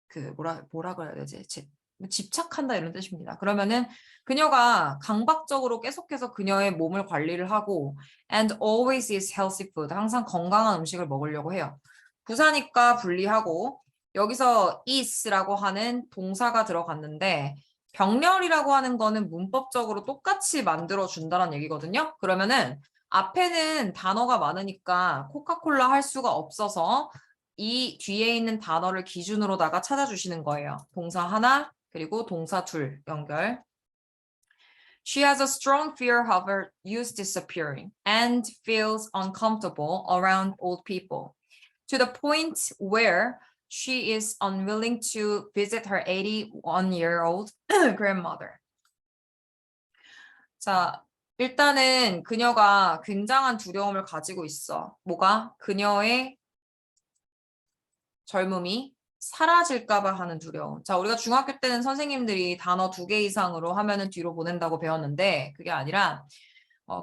그 뭐라 그래야 되지? 집착한다 이런 뜻입니다. 그러면은 그녀가 강박적으로 계속해서 그녀의 몸을 관리를 하고 and always eats healthy food. 항상 건강한 음식을 먹으려고 해요. 부사니까 분리하고 여기서 is라고 하는 동사가 들어갔는데 병렬이라고 하는 거는 문법적으로 똑같이 만들어 준다는 얘기거든요. 그러면은 앞에는 단어가 많으니까 코카콜라 할 수가 없어서 이 뒤에 있는 단어를 기준으로다가 찾아주시는 거예요. 동사 하나 그리고 동사 둘 연결. She has a strong fear of her youth disappearing and feels uncomfortable around old people to the point where she is unwilling to visit her 81-year-old grandmother. 자, 일단은 그녀가 굉장한 두려움을 가지고 있어. 뭐가? 그녀의 젊음이 사라질까봐 하는 두려움. 자, 우리가 중학교 때는 선생님들이 단어 2개 이상으로 하면은 뒤로 보낸다고 배웠는데 그게 아니라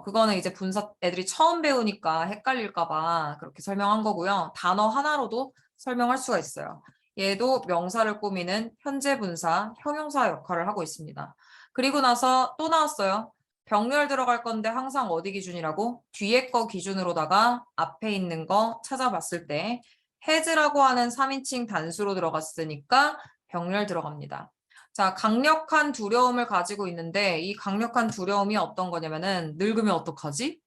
그거는 이제 분사 애들이 처음 배우니까 헷갈릴까봐 그렇게 설명한 거고요. 단어 하나로도 설명할 수가 있어요. 얘도 명사를 꾸미는 현재 분사, 형용사 역할을 하고 있습니다. 그리고 나서 또 나왔어요. 병렬 들어갈 건데 항상 어디 기준이라고? 뒤에 거 기준으로다가 앞에 있는 거 찾아봤을 때 has라고 하는 3인칭 단수로 들어갔으니까 병렬 들어갑니다. 자, 강력한 두려움을 가지고 있는데 이 강력한 두려움이 어떤 거냐면은 늙으면 어떡하지?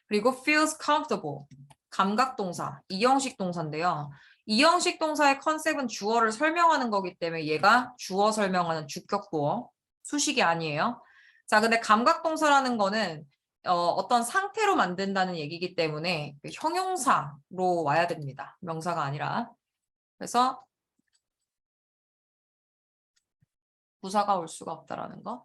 그리고 feels comfortable, 감각동사, 이형식 동사인데요. 이형식 동사의 컨셉은 주어를 설명하는 거기 때문에 얘가 주어 설명하는 주격구어, 수식이 아니에요. 자, 근데 감각동사라는 거는 어떤 상태로 만든다는 얘기이기 때문에 형용사로 와야 됩니다. 명사가 아니라. 그래서 부사가 올 수가 없다라는 거.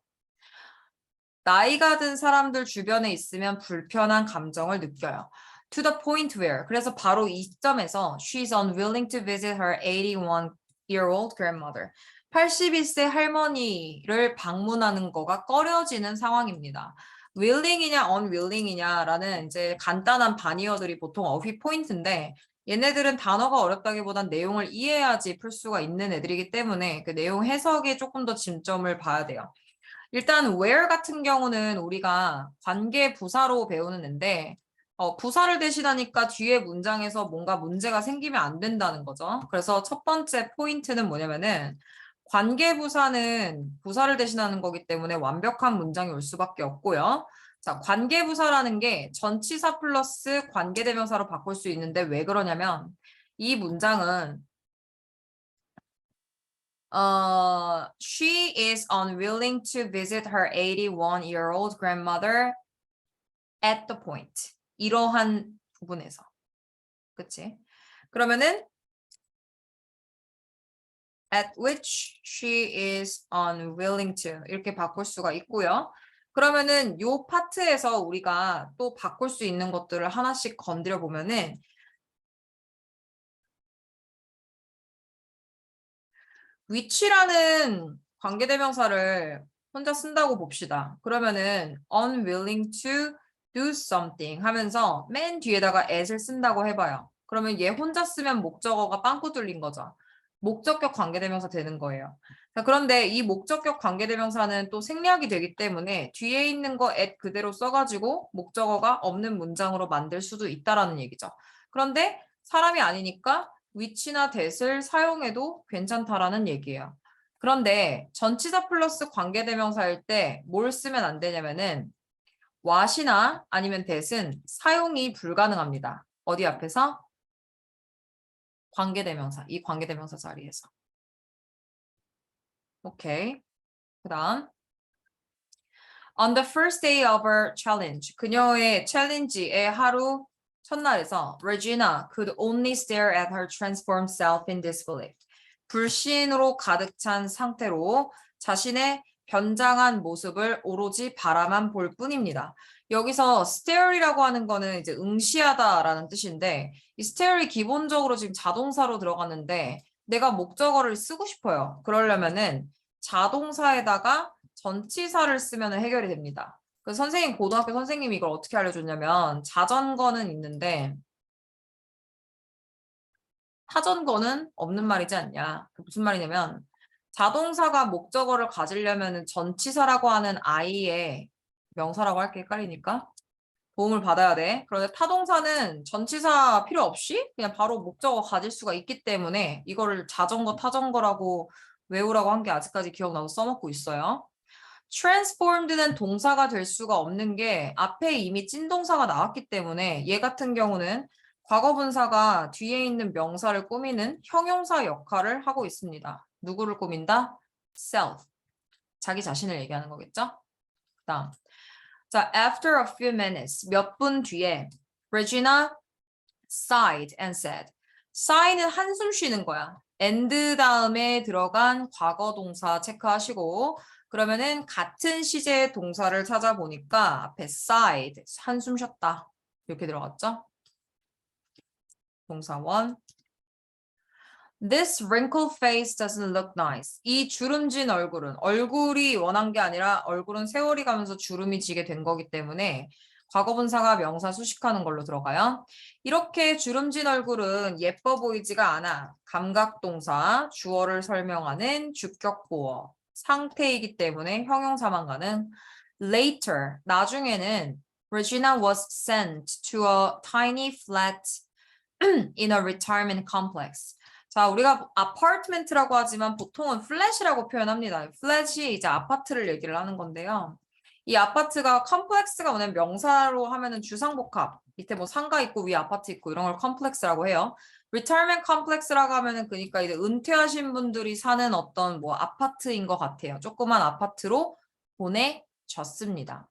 나이가 든 사람들 주변에 있으면 불편한 감정을 느껴요. To the point where. 그래서 바로 이 점에서 she's unwilling to visit her 81-year-old grandmother. 81세 할머니를 방문하는 거가 꺼려지는 상황입니다. willing이냐 unwilling이냐라는 이제 간단한 반이어들이 보통 어휘 포인트인데 얘네들은 단어가 어렵다기보단 내용을 이해해야지 풀 수가 있는 애들이기 때문에 그 내용 해석에 조금 더 중점을 봐야 돼요. 일단 where 같은 경우는 우리가 관계 부사로 배우는 앤데 부사를 대신하니까 뒤에 문장에서 뭔가 문제가 생기면 안 된다는 거죠. 그래서 첫 번째 포인트는 뭐냐면은 관계 부사는 부사를 대신하는 거기 때문에 완벽한 문장이 올 수밖에 없고요. 자, 관계 부사라는 게 전치사 플러스 관계대명사로 바꿀 수 있는데 왜 그러냐면 이 문장은 she is unwilling to visit her 81-year-old grandmother at the point. 이러한 부분에서. 그치? 그러면은 at which she is unwilling to 이렇게 바꿀 수가 있고요. 그러면은 요 파트에서 우리가 또 바꿀 수 있는 것들을 하나씩 건드려 보면은 which라는 관계대명사를 혼자 쓴다고 봅시다. 그러면은 unwilling to do something 하면서 맨 뒤에다가 at을 쓴다고 해봐요. 그러면 얘 혼자 쓰면 목적어가 빵꾸 뚫린 거죠. 목적격 관계대명사 되는 거예요. 자, 그런데 이 목적격 관계대명사는 또 생략이 되기 때문에 뒤에 있는 거 at 그대로 써가지고 목적어가 없는 문장으로 만들 수도 있다라는 얘기죠. 그런데 사람이 아니니까 which나 that을 사용해도 괜찮다라는 얘기예요. 그런데 전치사 플러스 관계대명사일 때 뭘 쓰면 안 되냐면은 what이나 아니면 that은 사용이 불가능합니다. 어디 앞에서? 관계대명사, 이 관계대명사 자리에서. 오케이. 그 다음. On the first day of her challenge, 그녀의 챌린지의 하루 첫날에서 Regina could only stare at her transformed self in disbelief. 불신으로 가득 찬 상태로 자신의 변장한 모습을 오로지 바라만 볼 뿐입니다. 여기서 stare이라고 하는 거는 이제 응시하다라는 뜻인데 이 stare이 기본적으로 지금 자동사로 들어갔는데 내가 목적어를 쓰고 싶어요. 그러려면은 자동사에다가 전치사를 쓰면 해결이 됩니다. 그래서 선생님, 고등학교 선생님이 이걸 어떻게 알려줬냐면 자전거는 있는데 타전거는 없는 말이지 않냐. 무슨 말이냐면 자동사가 목적어를 가지려면 전치사라고 하는 I의 명사라고 할게 헷갈리니까 도움을 받아야 돼. 그런데 타동사는 전치사 필요 없이 그냥 바로 목적어 가질 수가 있기 때문에 이거를 자전거, 타전거라고 외우라고 한 게 아직까지 기억나서 써먹고 있어요. transformed는 동사가 될 수가 없는 게 앞에 이미 찐동사가 나왔기 때문에 얘 같은 경우는 과거분사가 뒤에 있는 명사를 꾸미는 형용사 역할을 하고 있습니다. 누구를 꾸민다? self. 자기 자신을 얘기하는 거겠죠? 그다음. 자, after a few minutes, 몇 분 뒤에 Regina sighed and said. sigh는 한숨 쉬는 거야. and 다음에 들어간 과거 동사 체크하시고 그러면은 같은 시제의 동사를 찾아보니까 앞에 sighed, 한숨 쉬었다. 이렇게 들어갔죠? 동사 1. This wrinkled face doesn't look nice. 이 주름진 얼굴은 얼굴이 원한 게 아니라 얼굴은 세월이 가면서 주름이 지게 된 거기 때문에 과거분사가 명사 수식하는 걸로 들어가요. 이렇게 주름진 얼굴은 예뻐 보이지가 않아. 감각동사, 주어를 설명하는 주격보어 상태이기 때문에 형용사만 가는 later, 나중에는 Regina was sent to a tiny flat in a retirement complex. 자, 우리가 아파트먼트라고 하지만 보통은 플랫이라고 표현합니다. 플랫이 이제 아파트를 얘기를 하는 건데요. 이 아파트가 컴플렉스가 뭐냐면 명사로 하면은 주상복합. 밑에 뭐 상가 있고 위에 아파트 있고 이런 걸 컴플렉스라고 해요. 리타이먼트 컴플렉스라고 하면은 그러니까 이제 은퇴하신 분들이 사는 어떤 뭐 아파트인 것 같아요. 조그만 아파트로 보내졌습니다.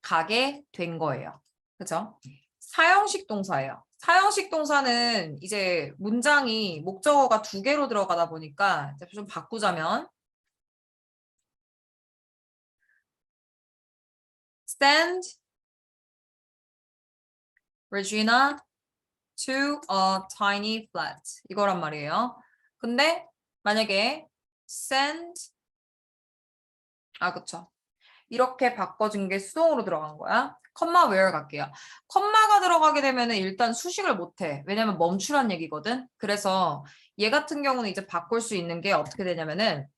가게 된 거예요. 그죠? 사형식 동사예요. 사형식 동사는 이제 문장이 목적어가 2개로 들어가다 보니까 좀 바꾸자면 send Regina to a tiny flat 이거란 말이에요. 근데 만약에 send 그쵸. 이렇게 바꿔준 게 수동으로 들어간 거야. 컴마 where 갈게요. 컴마가 들어가게 되면 일단 수식을 못해. 왜냐면 멈추란 얘기거든. 그래서 얘 같은 경우는 이제 바꿀 수 있는 게 어떻게 되냐면은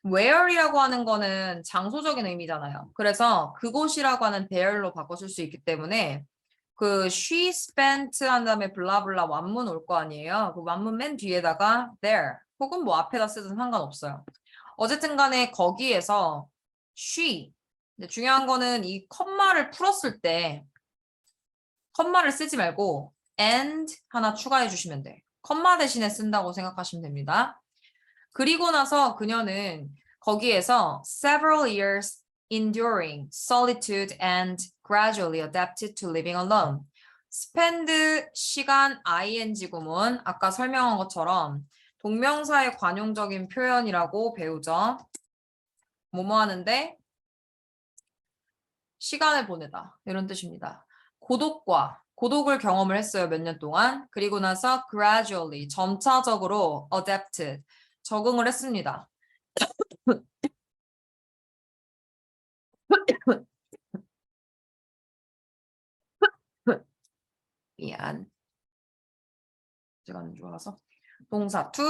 where이라고 하는 거는 장소적인 의미잖아요. 그래서 그곳이라고 하는 there로 바꿔줄 수 있기 때문에 그 she spent 한 다음에 블라블라 완문 올 거 아니에요. 그 완문 맨 뒤에다가 there 혹은 뭐 앞에다 쓰든 상관없어요. 어쨌든 간에 거기에서 she 중요한 거는 이 컴마를 풀었을 때 컴마를 쓰지 말고 and 하나 추가해 주시면 돼. 컴마 대신에 쓴다고 생각하시면 됩니다. 그리고 나서 그녀는 거기에서 several years enduring solitude and gradually adapted to living alone. spend 시간 ing 구문 아까 설명한 것처럼 동명사의 관용적인 표현이라고 배우죠. 뭐뭐 하는데 시간을 보내다 이런 뜻입니다. 고독을 경험을 했어요. 몇 년 동안. 그리고 나서 gradually 점차적으로 adapted 적응을 했습니다. 미안. 제가 안 좋아서. 동사 to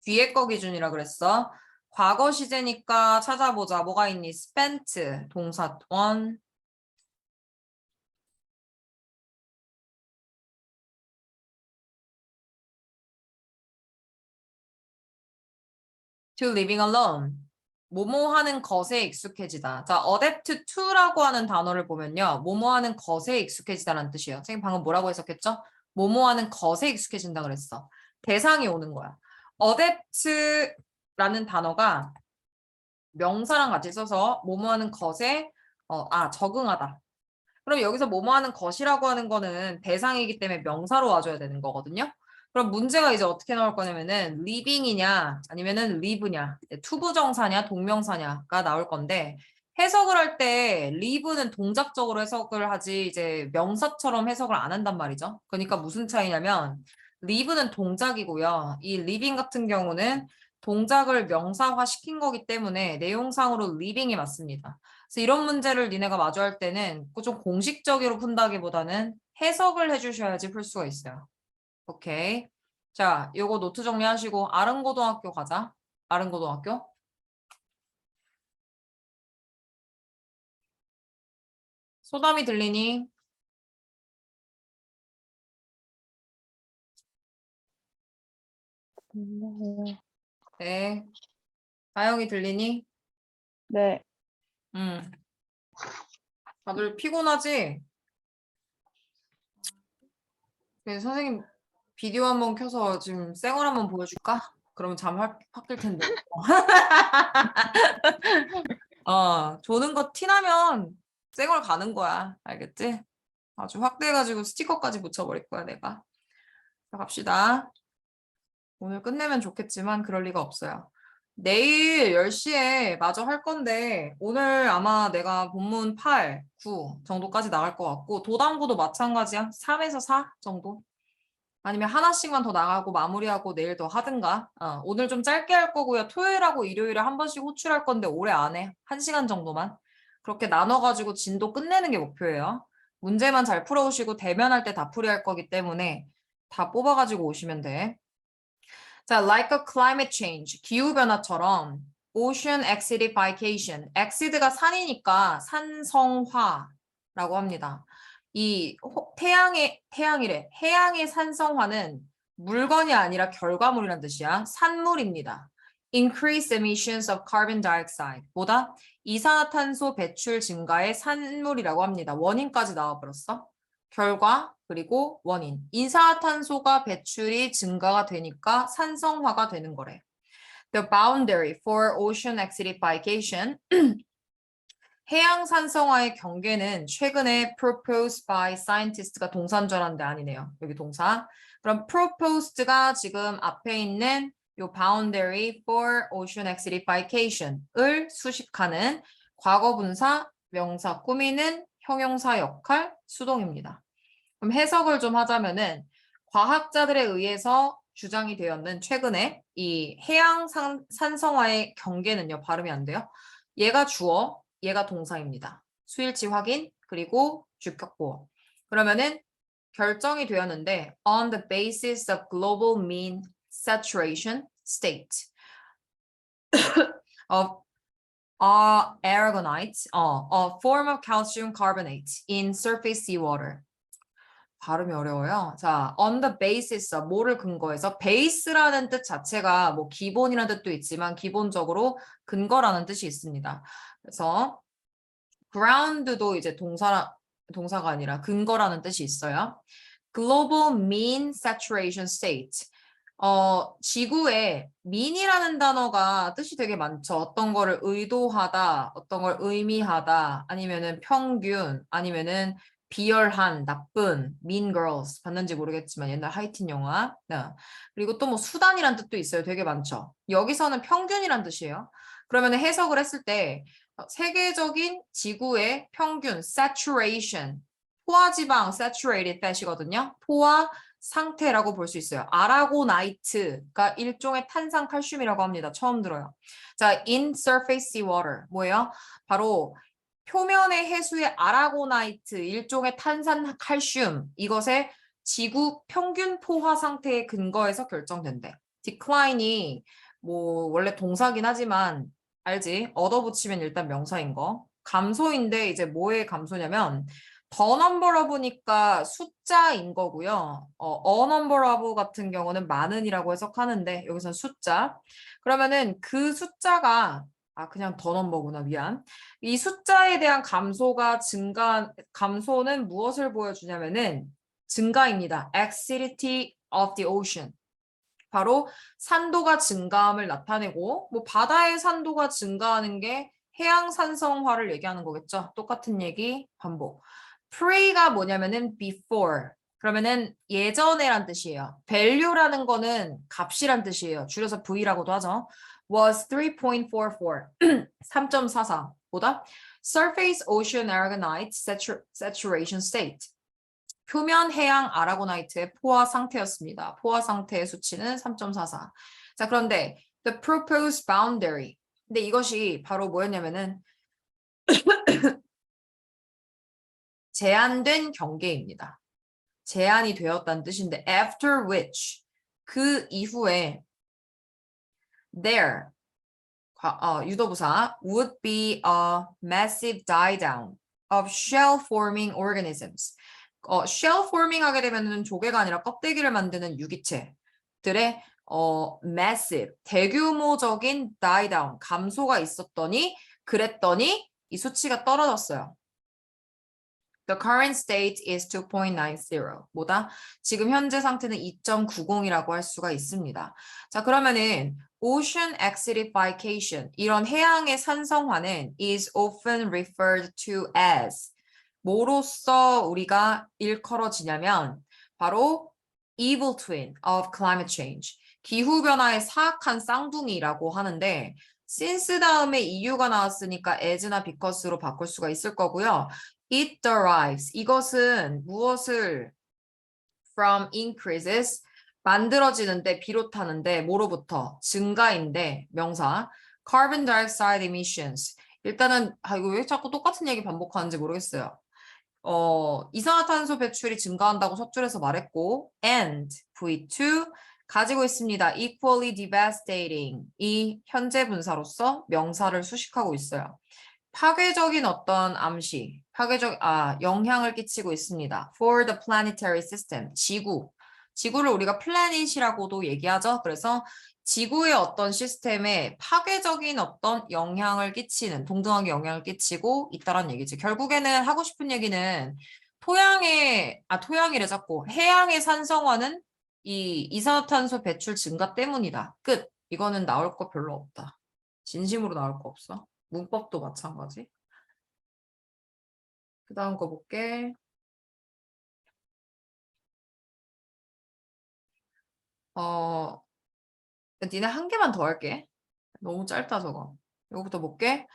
뒤에 거 기준이라 그랬어. 과거 시제니까 찾아보자. 뭐가 있니? spent 동사 on to living alone. 뭐뭐 하는 것에 익숙해지다. 자, adapt to라고 하는 단어를 보면요. 뭐뭐 하는 것에 익숙해지다라는 뜻이에요. 선생님 방금 뭐라고 해석했죠? 뭐뭐 하는 것에 익숙해진다 그랬어. 대상이 오는 거야. adapt라는 단어가 명사랑 같이 써서 뭐뭐 하는 것에 적응하다. 그럼 여기서 뭐뭐 하는 것이라고 하는 거는 대상이기 때문에 명사로 와줘야 되는 거거든요. 그럼 문제가 이제 어떻게 나올 거냐면은 living이냐 아니면은 live냐 투부정사냐 동명사냐가 나올 건데 해석을 할 때 live는 동작적으로 해석을 하지 이제 명사처럼 해석을 안 한단 말이죠. 그러니까 무슨 차이냐면 live는 동작이고요. 이 living 같은 경우는 동작을 명사화 시킨 거기 때문에 내용상으로 living이 맞습니다. 그래서 이런 문제를 니네가 마주할 때는 좀 공식적으로 푼다기보다는 해석을 해주셔야지 풀 수가 있어요. 오케이. 자, 요거 노트 정리하시고 아른고등학교 가자. 아른고등학교. 소담이 들리니? 네. 다영이 들리니? 네. 다들 피곤하지? 네, 선생님 비디오 한번 켜서 지금 쌩얼 한번 보여줄까? 그러면 잠 확 깰 텐데. 조는 거 티나면 쌩얼 가는 거야. 알겠지? 아주 확대해가지고 스티커까지 붙여버릴 거야, 내가. 자, 갑시다. 오늘 끝내면 좋겠지만 그럴 리가 없어요. 내일 10시에 마저 할 건데 오늘 아마 내가 본문 8, 9 정도까지 나갈 것 같고 도담구도 마찬가지야. 3에서 4 정도. 아니면 하나씩만 더 나가고 마무리하고 내일 더 하든가. 오늘 좀 짧게 할 거고요. 토요일하고 일요일에 한 번씩 호출할 건데 오래 안 해. 1시간 정도만. 그렇게 나눠가지고 진도 끝내는 게 목표예요. 문제만 잘 풀어오시고 대면할 때 다 풀이할 거기 때문에 다 뽑아가지고 오시면 돼. 자, like a climate change, 기후변화처럼 ocean acidification, acid가 산이니까 산성화라고 합니다. 이 해양의 산성화는 물건이 아니라 결과물이란 뜻이야. 산물입니다. Increase emissions of carbon dioxide. 보다 이산화탄소 배출 증가의 산물이라고 합니다. 원인까지 나와버렸어. 결과 그리고 원인. 이산화탄소가 배출이 증가가 되니까 산성화가 되는 거래. The boundary for ocean acidification. 해양 산성화의 경계는 최근에 proposed by scientists가 동사인 줄 알았는데 아니네요. 여기 동사. 그럼 proposed가 지금 앞에 있는 요 boundary for ocean acidification을 수식하는 과거분사, 명사 꾸미는 형용사 역할 수동입니다. 그럼 해석을 좀 하자면은 과학자들에 의해서 주장이 되었는 최근에 이 해양 산성화의 경계는요. 발음이 안 돼요. 얘가 주어, 얘가 동사입니다. 수일치 확인, 그리고 주격 보어. 그러면은 결정이 되었는데 on the basis of global mean saturation state of aragonite, a form of calcium carbonate in surface seawater. 발음이 어려워요. 자, on the basis, 뭐를 근거해서 base라는 뜻 자체가 뭐 기본이라는 뜻도 있지만 기본적으로 근거라는 뜻이 있습니다. 그래서 ground도 이제 동사가 아니라 근거라는 뜻이 있어요. global mean saturation state. 지구에 mean이라는 단어가 뜻이 되게 많죠. 어떤 거를 의도하다, 어떤 걸 의미하다, 아니면은 평균, 아니면은 비열한, 나쁜, mean girls 봤는지 모르겠지만 옛날 하이틴 영화. 네. 그리고 또 뭐 수단이란 뜻도 있어요. 되게 많죠. 여기서는 평균이란 뜻이에요. 그러면 해석을 했을 때 세계적인 지구의 평균 saturation, 포화지방 saturated fat이거든요. 포화 상태라고 볼 수 있어요. 아라고나이트가 일종의 탄산칼슘이라고 합니다. 처음 들어요. 자, in surface seawater 뭐예요? 바로 표면의 해수의 아라고나이트, 일종의 탄산칼슘, 이것의 지구 평균 포화 상태에 근거해서 결정된대. decline이 뭐 원래 동사긴 하지만 알지? 얻어붙이면 일단 명사인 거. 감소인데 이제 뭐의 감소냐면 더 넘버 러브니까 숫자인 거고요. 어 넘버 러브 같은 경우는 많은이라고 해석하는데 여기서는 숫자. 그러면은 그 숫자가 그냥 더 넘버구나. 미안. 이 숫자에 대한 감소는 무엇을 보여주냐면은 증가입니다. acidity of the ocean. 바로 산도가 증가함을 나타내고 뭐 바다의 산도가 증가하는 게 해양 산성화를 얘기하는 거겠죠. 똑같은 얘기 반복. pre가 뭐냐면은 before. 그러면은 예전에란 뜻이에요. value라는 거는 값이란 뜻이에요. 줄여서 V라고도 하죠. was 3.44. 3.44. 보다 surface ocean aragonite saturation state. 표면 해양 아라고나이트의 포화 상태였습니다. 포화 상태의 수치는 3.44. 자, 그런데 the proposed boundary. 근데 이것이 바로 뭐였냐면은 제한된 경계입니다. 제한이 되었다는 뜻인데 after which 그 이후에 there 유도부사 would be a massive die down of shell forming organisms. shell forming 하게 되면은 조개가 아니라 껍데기를 만드는 유기체들의 massive 대규모적인 die down 감소가 있었더니 그랬더니 이 수치가 떨어졌어요. The current state is 2.90. 뭐다? 지금 현재 상태는 2.90이라고 할 수가 있습니다. 자, 그러면은 ocean acidification 이런 해양의 산성화는 is often referred to as 뭐로써 우리가 일컬어지냐면 바로 evil twin of climate change. 기후변화의 사악한 쌍둥이라고 하는데 since 다음에 EU가 나왔으니까 as나 because로 바꿀 수가 있을 거고요. It derives. 이것은 무엇을 from increases 만들어지는데 비롯하는데 뭐로부터 증가인데 명사 carbon dioxide emissions. 일단은 이거 왜 자꾸 똑같은 얘기 반복하는지 모르겠어요. 이산화탄소 배출이 증가한다고 첫 줄에서 말했고 and V2 가지고 있습니다. equally devastating 이 현재 분사로서 명사를 수식하고 있어요. 파괴적인 어떤 암시, 영향을 끼치고 있습니다. For the planetary system, 지구를 우리가 planet이라고도 얘기하죠. 그래서 지구의 어떤 시스템에 파괴적인 어떤 영향을 끼치는, 동등하게 영향을 끼치고 있다라는 얘기지. 결국에는 하고 싶은 얘기는 토양이래 자꾸. 해양의 산성화는 이 이산화탄소 배출 증가 때문이다. 끝. 이거는 나올 거 별로 없다. 진심으로 나올 거 없어. 문법도 마찬가지. 그 다음 거 볼게. 니네 한 개만 더 할게. 너무 짧다 저거. 이거부터 볼게.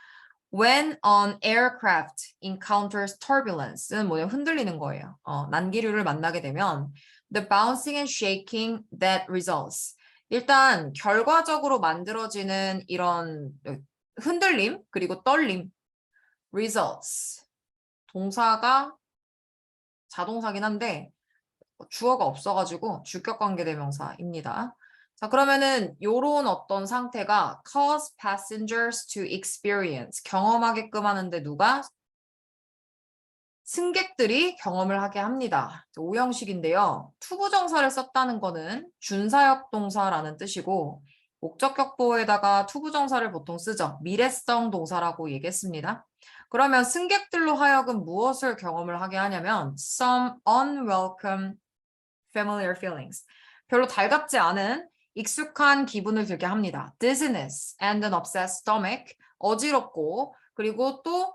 When an aircraft encounters turbulence는 뭐냐 흔들리는 거예요. 난기류를 만나게 되면 the bouncing and shaking that results. 일단 결과적으로 만들어지는 이런 흔들림 그리고 떨림 results. 동사가 자동사긴 한데 주어가 없어가지고 주격관계대명사입니다. 자, 그러면은 요런 어떤 상태가 cause passengers to experience 경험하게끔 하는데 누가? 승객들이 경험을 하게 합니다. 오형식인데요. 투부정사를 썼다는 거는 준사역 동사라는 뜻이고 목적격보에다가 투부정사를 보통 쓰죠. 미래성 동사라고 얘기했습니다. 그러면 승객들로 하여금 무엇을 경험을 하게 하냐면 some unwelcome familiar feelings. 별로 달갑지 않은 익숙한 기분을 들게 합니다. Dizziness and an upset stomach. 어지럽고 그리고 또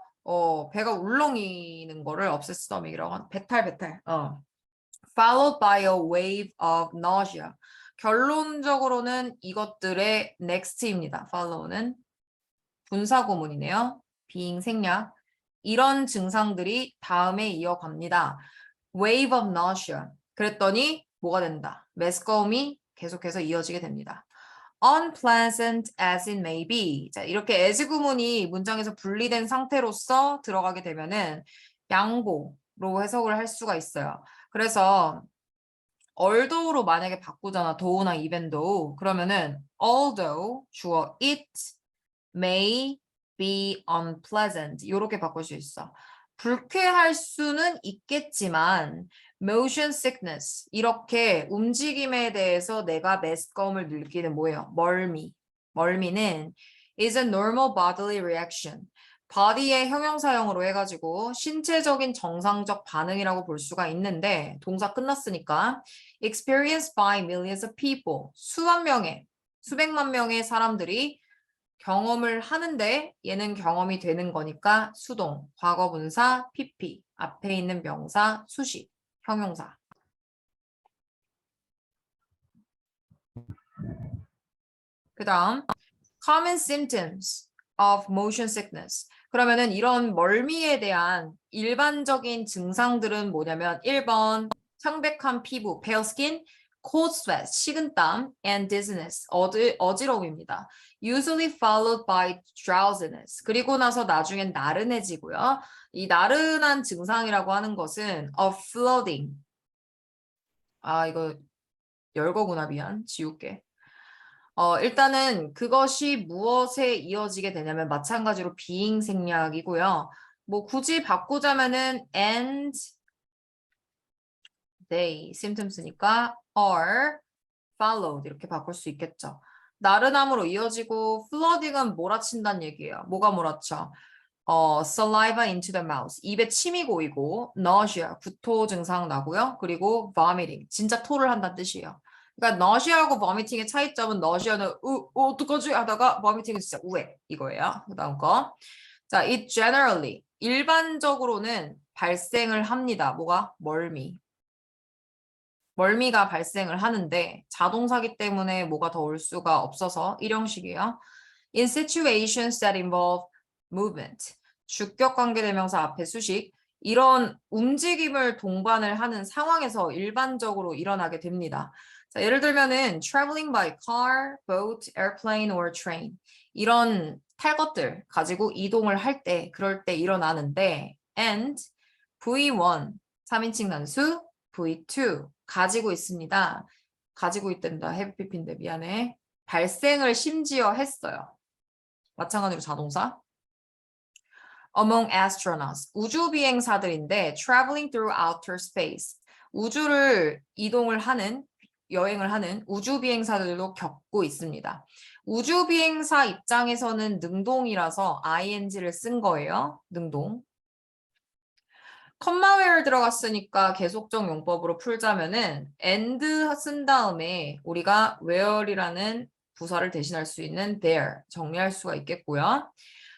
배가 울렁이는 거를 obsessive stomach이라고 하는 배탈. Followed by a wave of nausea. 결론적으로는 이것들의 next입니다. follow는 분사구문이네요. being 생략. 이런 증상들이 다음에 이어갑니다. wave of nausea. 그랬더니 뭐가 된다? 메스꺼움이 계속해서 이어지게 됩니다. unpleasant as it may be. 자, 이렇게 as 구문이 문장에서 분리된 상태로서 들어가게 되면은 양보로 해석을 할 수가 있어요. 그래서 although로 만약에 바꾸잖아. though나 even though. 그러면은 although 주어 it may be unpleasant. 이렇게 바꿀 수 있어. 불쾌할 수는 있겠지만 motion sickness 이렇게 움직임에 대해서 내가 메스꺼움을 느끼는 뭐예요? 멀미는 is a normal bodily reaction. body의 형용사형으로 해가지고 신체적인 정상적 반응이라고 볼 수가 있는데 동사 끝났으니까 experienced by millions of people 수백만 명의 사람들이 경험을 하는데 얘는 경험이 되는 거니까 수동, 과거분사, PP, 앞에 있는 명사, 수식, 형용사. 그 다음 common symptoms of motion sickness. 그러면은 이런 멀미에 대한 일반적인 증상들은 뭐냐면 1번 창백한 피부, pale skin, cold sweat, 식은땀, and dizziness, 어지러움입니다. Usually followed by drowsiness. 그리고 나서 나중엔 나른해지고요. 이 나른한 증상이라고 하는 것은 a flooding. 이거 열거구나. 미안. 지울게. 일단은 그것이 무엇에 이어지게 되냐면 마찬가지로 being 생략이고요. 뭐 굳이 바꾸자면은 and they symptoms니까 are followed 이렇게 바꿀 수 있겠죠. 나른함으로 이어지고 flooding은 몰아친다는 얘기예요. 뭐가 몰아쳐? saliva into the mouth. 입에 침이 고이고 nausea, 구토 증상 나고요. 그리고 vomiting, 진짜 토를 한다는 뜻이에요. 그러니까 nausea하고 vomiting의 차이점은 nausea는 어떡하지 하다가 vomiting은 진짜 우회 이거예요. 그 다음 거. 자, it generally 일반적으로는 발생을 합니다. 뭐가? 멀미가 발생을 하는데 자동사기 때문에 뭐가 더 올 수가 없어서 일형식이에요. In situations that involve movement. 주격 관계대명사 앞에 수식. 이런 움직임을 동반을 하는 상황에서 일반적으로 일어나게 됩니다. 자, 예를 들면은 traveling by car, boat, airplane or train. 이런 탈 것들 가지고 이동을 할 때, 그럴 때 일어나는데 and V1, 3인칭 단수, V2 가지고 있습니다. 가지고 있단다. 헤비피피인데 미안해. 발생을 심지어 했어요. 마찬가지로 자동사. Among astronauts. 우주 비행사들인데 traveling through outer space. 우주를 여행을 하는 우주 비행사들도 겪고 있습니다. 우주 비행사 입장에서는 능동이라서 ing를 쓴 거예요. 능동. 컴마 where 들어갔으니까 계속적 용법으로 풀자면은 and 쓴 다음에 우리가 where이라는 부사를 대신할 수 있는 there 정리할 수가 있겠고요.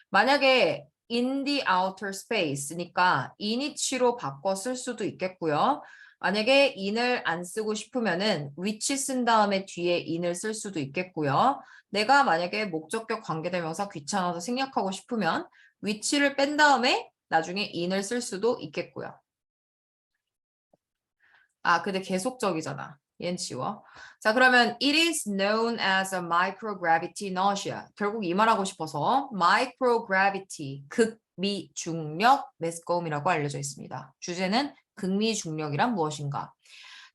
만약에 in the outer space니까 in이치로 바꿔 쓸 수도 있겠고요. 만약에 in을 안 쓰고 싶으면은 which 쓴 다음에 뒤에 in을 쓸 수도 있겠고요. 내가 만약에 목적격 관계대명사 귀찮아서 생략하고 싶으면 which를 뺀 다음에 나중에 in을 쓸 수도 있겠고요. 근데 계속적이잖아. 얘는 지워. 자, 그러면 it is known as a microgravity nausea. 결국 이 말하고 싶어서 microgravity, 극미중력 메스꺼움이라고 알려져 있습니다. 주제는 극미중력이란 무엇인가?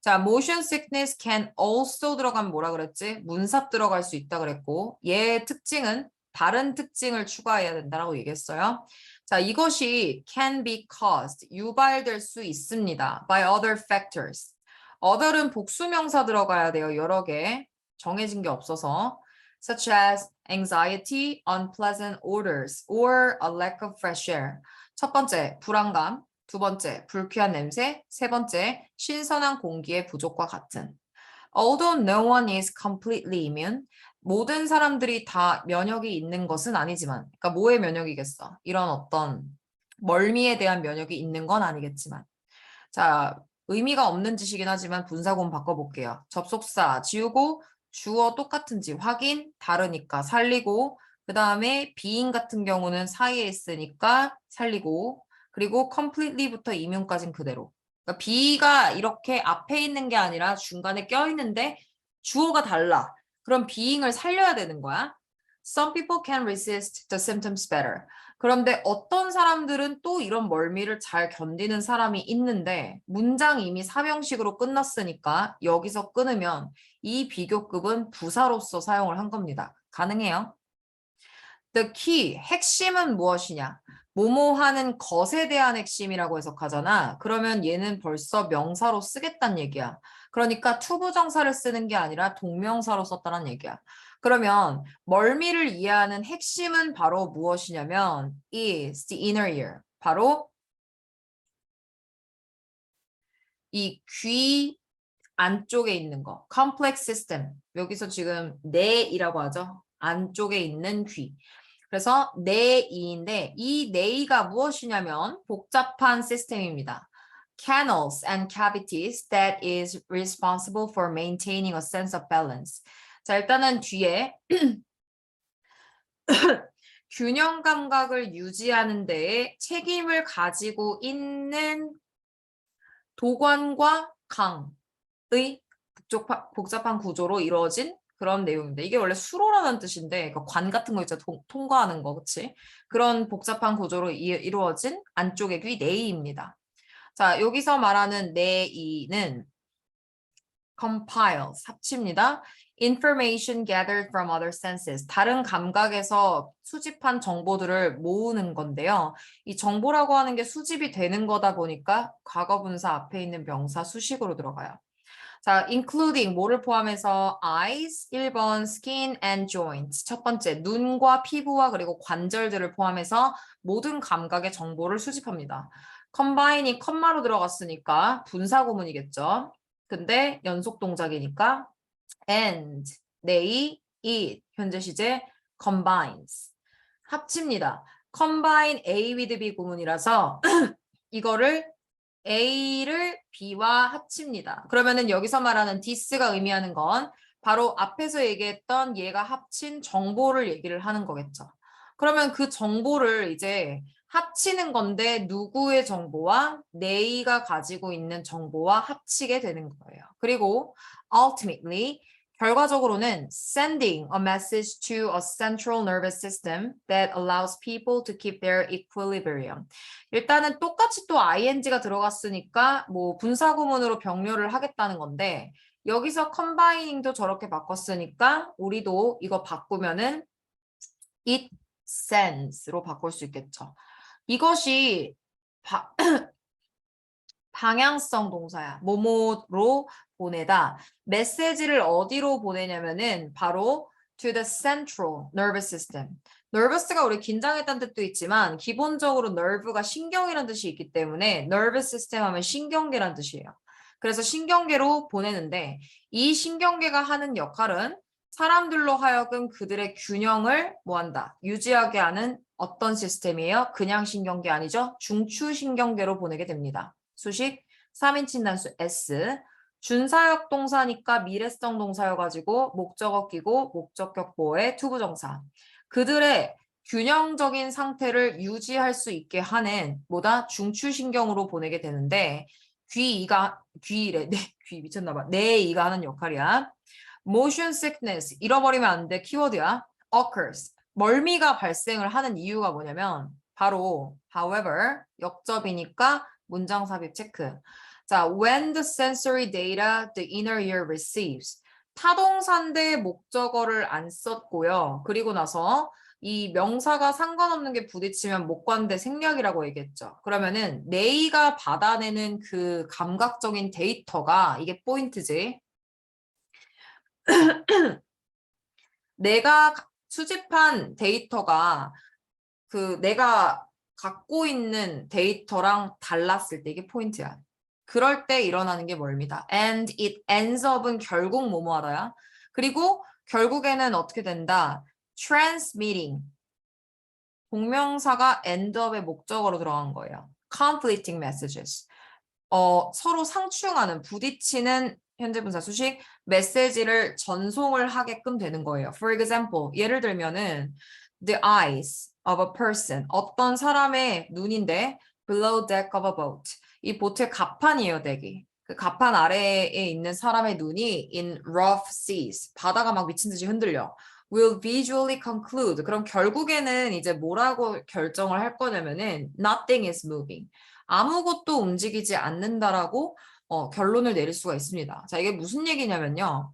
자, motion sickness can also 들어가면 뭐라 그랬지? 문삽 들어갈 수 있다 그랬고 얘의 특징은 다른 특징을 추가해야 된다라고 얘기했어요. 자, 이것이 can be caused, 유발될 수 있습니다. by other factors. other은 복수명사 들어가야 돼요. 여러 개. 정해진 게 없어서. such as anxiety, unpleasant odors, or a lack of fresh air. 첫 번째, 불안감. 두 번째, 불쾌한 냄새. 세 번째, 신선한 공기의 부족과 같은. Although no one is completely immune, 모든 사람들이 다 면역이 있는 것은 아니지만, 그러니까 뭐의 면역이겠어? 이런 어떤 멀미에 대한 면역이 있는 건 아니겠지만. 자, 의미가 없는 지식이긴 하지만 분사구문 바꿔볼게요. 접속사 지우고 주어 똑같은지 확인, 다르니까 살리고, 그 다음에 being 같은 경우는 사이에 있으니까 살리고, 그리고 completely부터 이명까지는 그대로. 그러니까 be가 이렇게 앞에 있는 게 아니라 중간에 껴있는데 주어가 달라. 그럼 being을 살려야 되는 거야. Some people can resist the symptoms better. 그런데 어떤 사람들은 또 이런 멀미를 잘 견디는 사람이 있는데 문장 이미 사명식으로 끝났으니까 여기서 끊으면 이 비교급은 부사로서 사용을 한 겁니다. 가능해요? The key, 핵심은 무엇이냐? 뭐뭐 하는 것에 대한 핵심이라고 해석하잖아. 그러면 얘는 벌써 명사로 쓰겠다는 얘기야. 그러니까 투부정사를 쓰는 게 아니라 동명사로 썼다는 얘기야. 그러면 멀미를 이해하는 핵심은 바로 무엇이냐면 is the inner ear. 바로 이 귀 안쪽에 있는 거. complex system. 여기서 지금 뇌이라고 하죠. 안쪽에 있는 귀. 그래서 뇌이인데 이 뇌이가 무엇이냐면 복잡한 시스템입니다. Canals and cavities that is responsible for maintaining a sense of balance. 자, 일단은 뒤에 균형 감각을 유지하는 데에 책임을 가지고 있는 도관과 강의 복잡한 구조로 이루어진 그런 내용입니다. 이게 원래 수로라는 뜻인데 그러니까 관 같은 거 있죠. 통과하는 거, 그치? 그런 복잡한 구조로 이루어진 안쪽의 귀 내이입니다. 자, 여기서 말하는 내이는 compile, 합칩니다. Information gathered from other senses. 다른 감각에서 수집한 정보들을 모으는 건데요. 이 정보라고 하는 게 수집이 되는 거다 보니까 과거분사 앞에 있는 명사 수식으로 들어가요. 자, including 뭐를 포함해서 eyes, 1번 skin and joints. 첫 번째, 눈과 피부와 그리고 관절들을 포함해서 모든 감각의 정보를 수집합니다. combine이 컴마로 들어갔으니까 분사구문이겠죠. 근데 연속 동작이니까 and, they, it, 현재 시제 combines. 합칩니다. combine A with B 구문이라서 이거를 A를 B와 합칩니다. 그러면은 여기서 말하는 this가 의미하는 건 바로 앞에서 얘기했던 얘가 합친 정보를 얘기를 하는 거겠죠. 그러면 그 정보를 이제 합치는 건데 누구의 정보와 네이가 가지고 있는 정보와 합치게 되는 거예요. 그리고 ultimately 결과적으로는 sending a message to a central nervous system that allows people to keep their equilibrium. 일단은 똑같이 또 ing가 들어갔으니까 뭐 분사구문으로 병렬을 하겠다는 건데 여기서 combining도 저렇게 바꿨으니까 우리도 이거 바꾸면은 it sends로 바꿀 수 있겠죠. 이것이 방향성 동사야. 뭐뭐로 보내다. 메시지를 어디로 보내냐면은 바로 to the central nervous system. nervous가 우리 긴장했다는 뜻도 있지만 기본적으로 nerve가 신경이라는 뜻이 있기 때문에 nervous system 하면 신경계라는 뜻이에요. 그래서 신경계로 보내는데 이 신경계가 하는 역할은 사람들로 하여금 그들의 균형을 뭐한다? 유지하게 하는 어떤 시스템이에요? 그냥 신경계 아니죠? 중추신경계로 보내게 됩니다. 수식 3인칭 단수 S. 준사역 동사니까 미래성 동사여가지고 목적어 끼고 목적격 보호의 투부정사. 그들의 균형적인 상태를 유지할 수 있게 하는 뭐다? 중추신경으로 보내게 되는데 귀래. 네, 귀 미쳤나봐. 내 이가 하는 역할이야. motion sickness 잃어버리면 안 돼. 키워드야. occurs 멀미가 발생을 하는 이유가 뭐냐면 바로 however 역접이니까 문장 삽입 체크. 자, when the sensory data the inner ear receives 타동사인데 목적어를 안 썼고요. 그리고 나서 이 명사가 상관없는 게 부딪히면 목관대 생략이라고 얘기했죠. 그러면은 내가 받아내는 그 감각적인 데이터가 이게 포인트지. 내가 수집한 데이터가 그 내가 갖고 있는 데이터랑 달랐을 때 이게 포인트야. 그럴 때 일어나는 게 멀미다. And it ends up은 결국 뭐뭐 하다야. 그리고 결국에는 어떻게 된다? Transmitting. 동명사가 end up의 목적어로 들어간 거예요. conflicting messages. 서로 상충하는, 부딪히는 현재분사 수식 메시지를 전송을 하게끔 되는 거예요. For example, 예를 들면은 the eyes of a person, 어떤 사람의 눈인데 below deck of a boat, 이 보트의 갑판이에요, 덱이. 그 갑판 아래에 있는 사람의 눈이 in rough seas, 바다가 막 미친 듯이 흔들려. will visually conclude, 그럼 결국에는 이제 뭐라고 결정을 할 거냐면은 nothing is moving. 아무것도 움직이지 않는다라고 결론을 내릴 수가 있습니다. 자, 이게 무슨 얘기냐면요.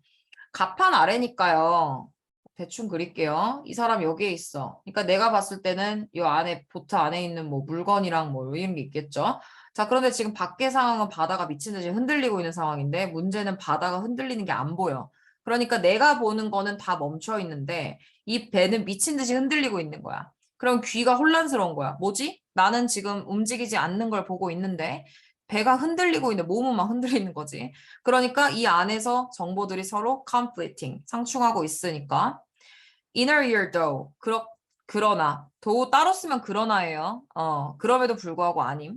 갑판 아래니까요. 대충 그릴게요. 이 사람 여기에 있어. 그러니까 내가 봤을 때는 이 안에, 보트 안에 있는 뭐 물건이랑 뭐 이런 게 있겠죠. 자, 그런데 지금 밖의 상황은 바다가 미친 듯이 흔들리고 있는 상황인데 문제는 바다가 흔들리는 게 안 보여. 그러니까 내가 보는 거는 다 멈춰 있는데 이 배는 미친 듯이 흔들리고 있는 거야. 그럼 귀가 혼란스러운 거야. 뭐지? 나는 지금 움직이지 않는 걸 보고 있는데 배가 흔들리고 있는데 몸은 막 흔들리는 거지. 그러니까 이 안에서 정보들이 서로 conflicting, 상충하고 있으니까 inner ear though, 그러나 though 따로 쓰면 그러나예요. 그럼에도 불구하고 아님.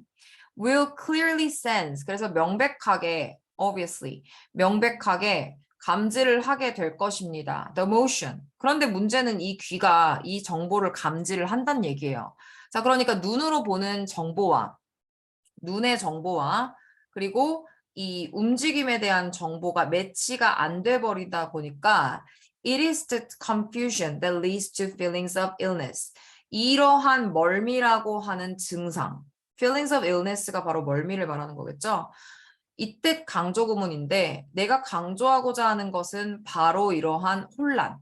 will clearly sense, 그래서 명백하게, obviously, 명백하게 감지를 하게 될 것입니다. The motion. 그런데 문제는 이 귀가 이 정보를 감지를 한다는 얘기예요. 자, 그러니까 눈으로 보는 정보와 눈의 정보와 그리고 이 움직임에 대한 정보가 매치가 안 돼 버리다 보니까 it is the confusion that leads to feelings of illness. 이러한 멀미라고 하는 증상. feelings of illness가 바로 멀미를 말하는 거겠죠. 이때 강조 구문인데 내가 강조하고자 하는 것은 바로 이러한 혼란.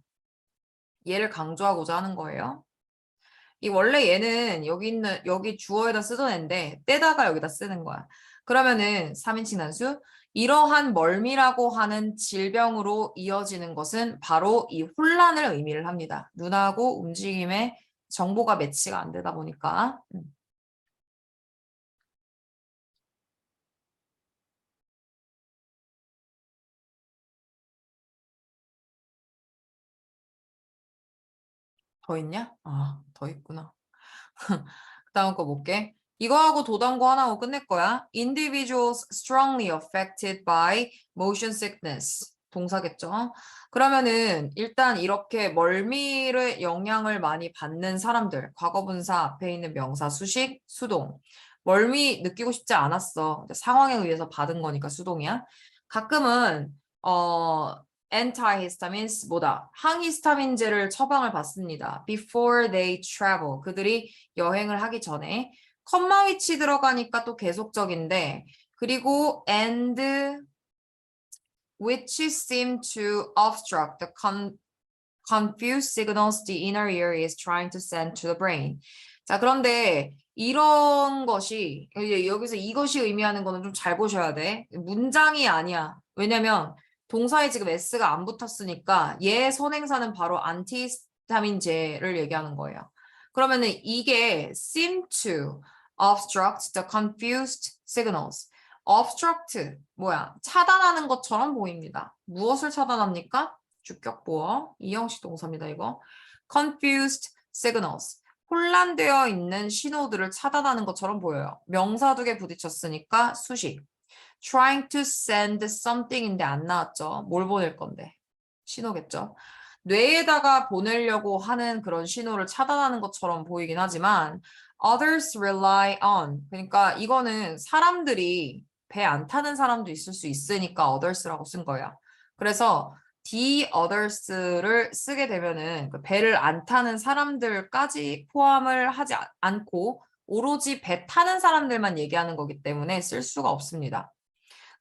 얘를 강조하고자 하는 거예요. 이 원래 얘는 여기 주어에다 쓰던 애인데 떼다가 여기다 쓰는 거야. 그러면은 3인칭 단수 이러한 멀미라고 하는 질병으로 이어지는 것은 바로 이 혼란을 의미를 합니다. 눈하고 움직임에 정보가 매치가 안 되다 보니까. 더 있냐? 더 있구나. 다음 거 볼게. 이거하고 도단고 하나 하고 끝낼 거야. Individuals strongly affected by motion sickness. 동사겠죠? 그러면은 일단 이렇게 멀미를 영향을 많이 받는 사람들. 과거분사 앞에 있는 명사 수식, 수동. 멀미 느끼고 싶지 않았어. 상황에 의해서 받은 거니까 수동이야. 가끔은 antihistamines 뭐다? 항히스타민제를 처방을 받습니다. Before they travel. 그들이 여행을 하기 전에. 컴마 위치 들어가니까 또 계속적인데 그리고 and which seem to obstruct the confused signals the inner ear is trying to send to the brain. 자, 그런데 이런 것이 여기서 이것이 의미하는 거는 좀 잘 보셔야 돼. 문장이 아니야. 왜냐면 동사에 지금 s가 안 붙었으니까 얘 선행사는 바로 안티히스타민제를 얘기하는 거예요. 그러면은 이게 seem to obstruct the confused signals. obstruct 뭐야? 차단하는 것처럼 보입니다. 무엇을 차단합니까? 주격보어 이형식 동사입니다. 이거 confused signals 혼란되어 있는 신호들을 차단하는 것처럼 보여요. 명사 두 개 부딪혔으니까 수식. trying to send something인데 안 나왔죠. 뭘 보낼 건데? 신호겠죠. 뇌에다가 보내려고 하는 그런 신호를 차단하는 것처럼 보이긴 하지만 others rely on, 그러니까 이거는 사람들이 배 안 타는 사람도 있을 수 있으니까 others라고 쓴 거예요. 그래서 the others를 쓰게 되면은 배를 안 타는 사람들까지 포함을 하지 않고 오로지 배 타는 사람들만 얘기하는 거기 때문에 쓸 수가 없습니다.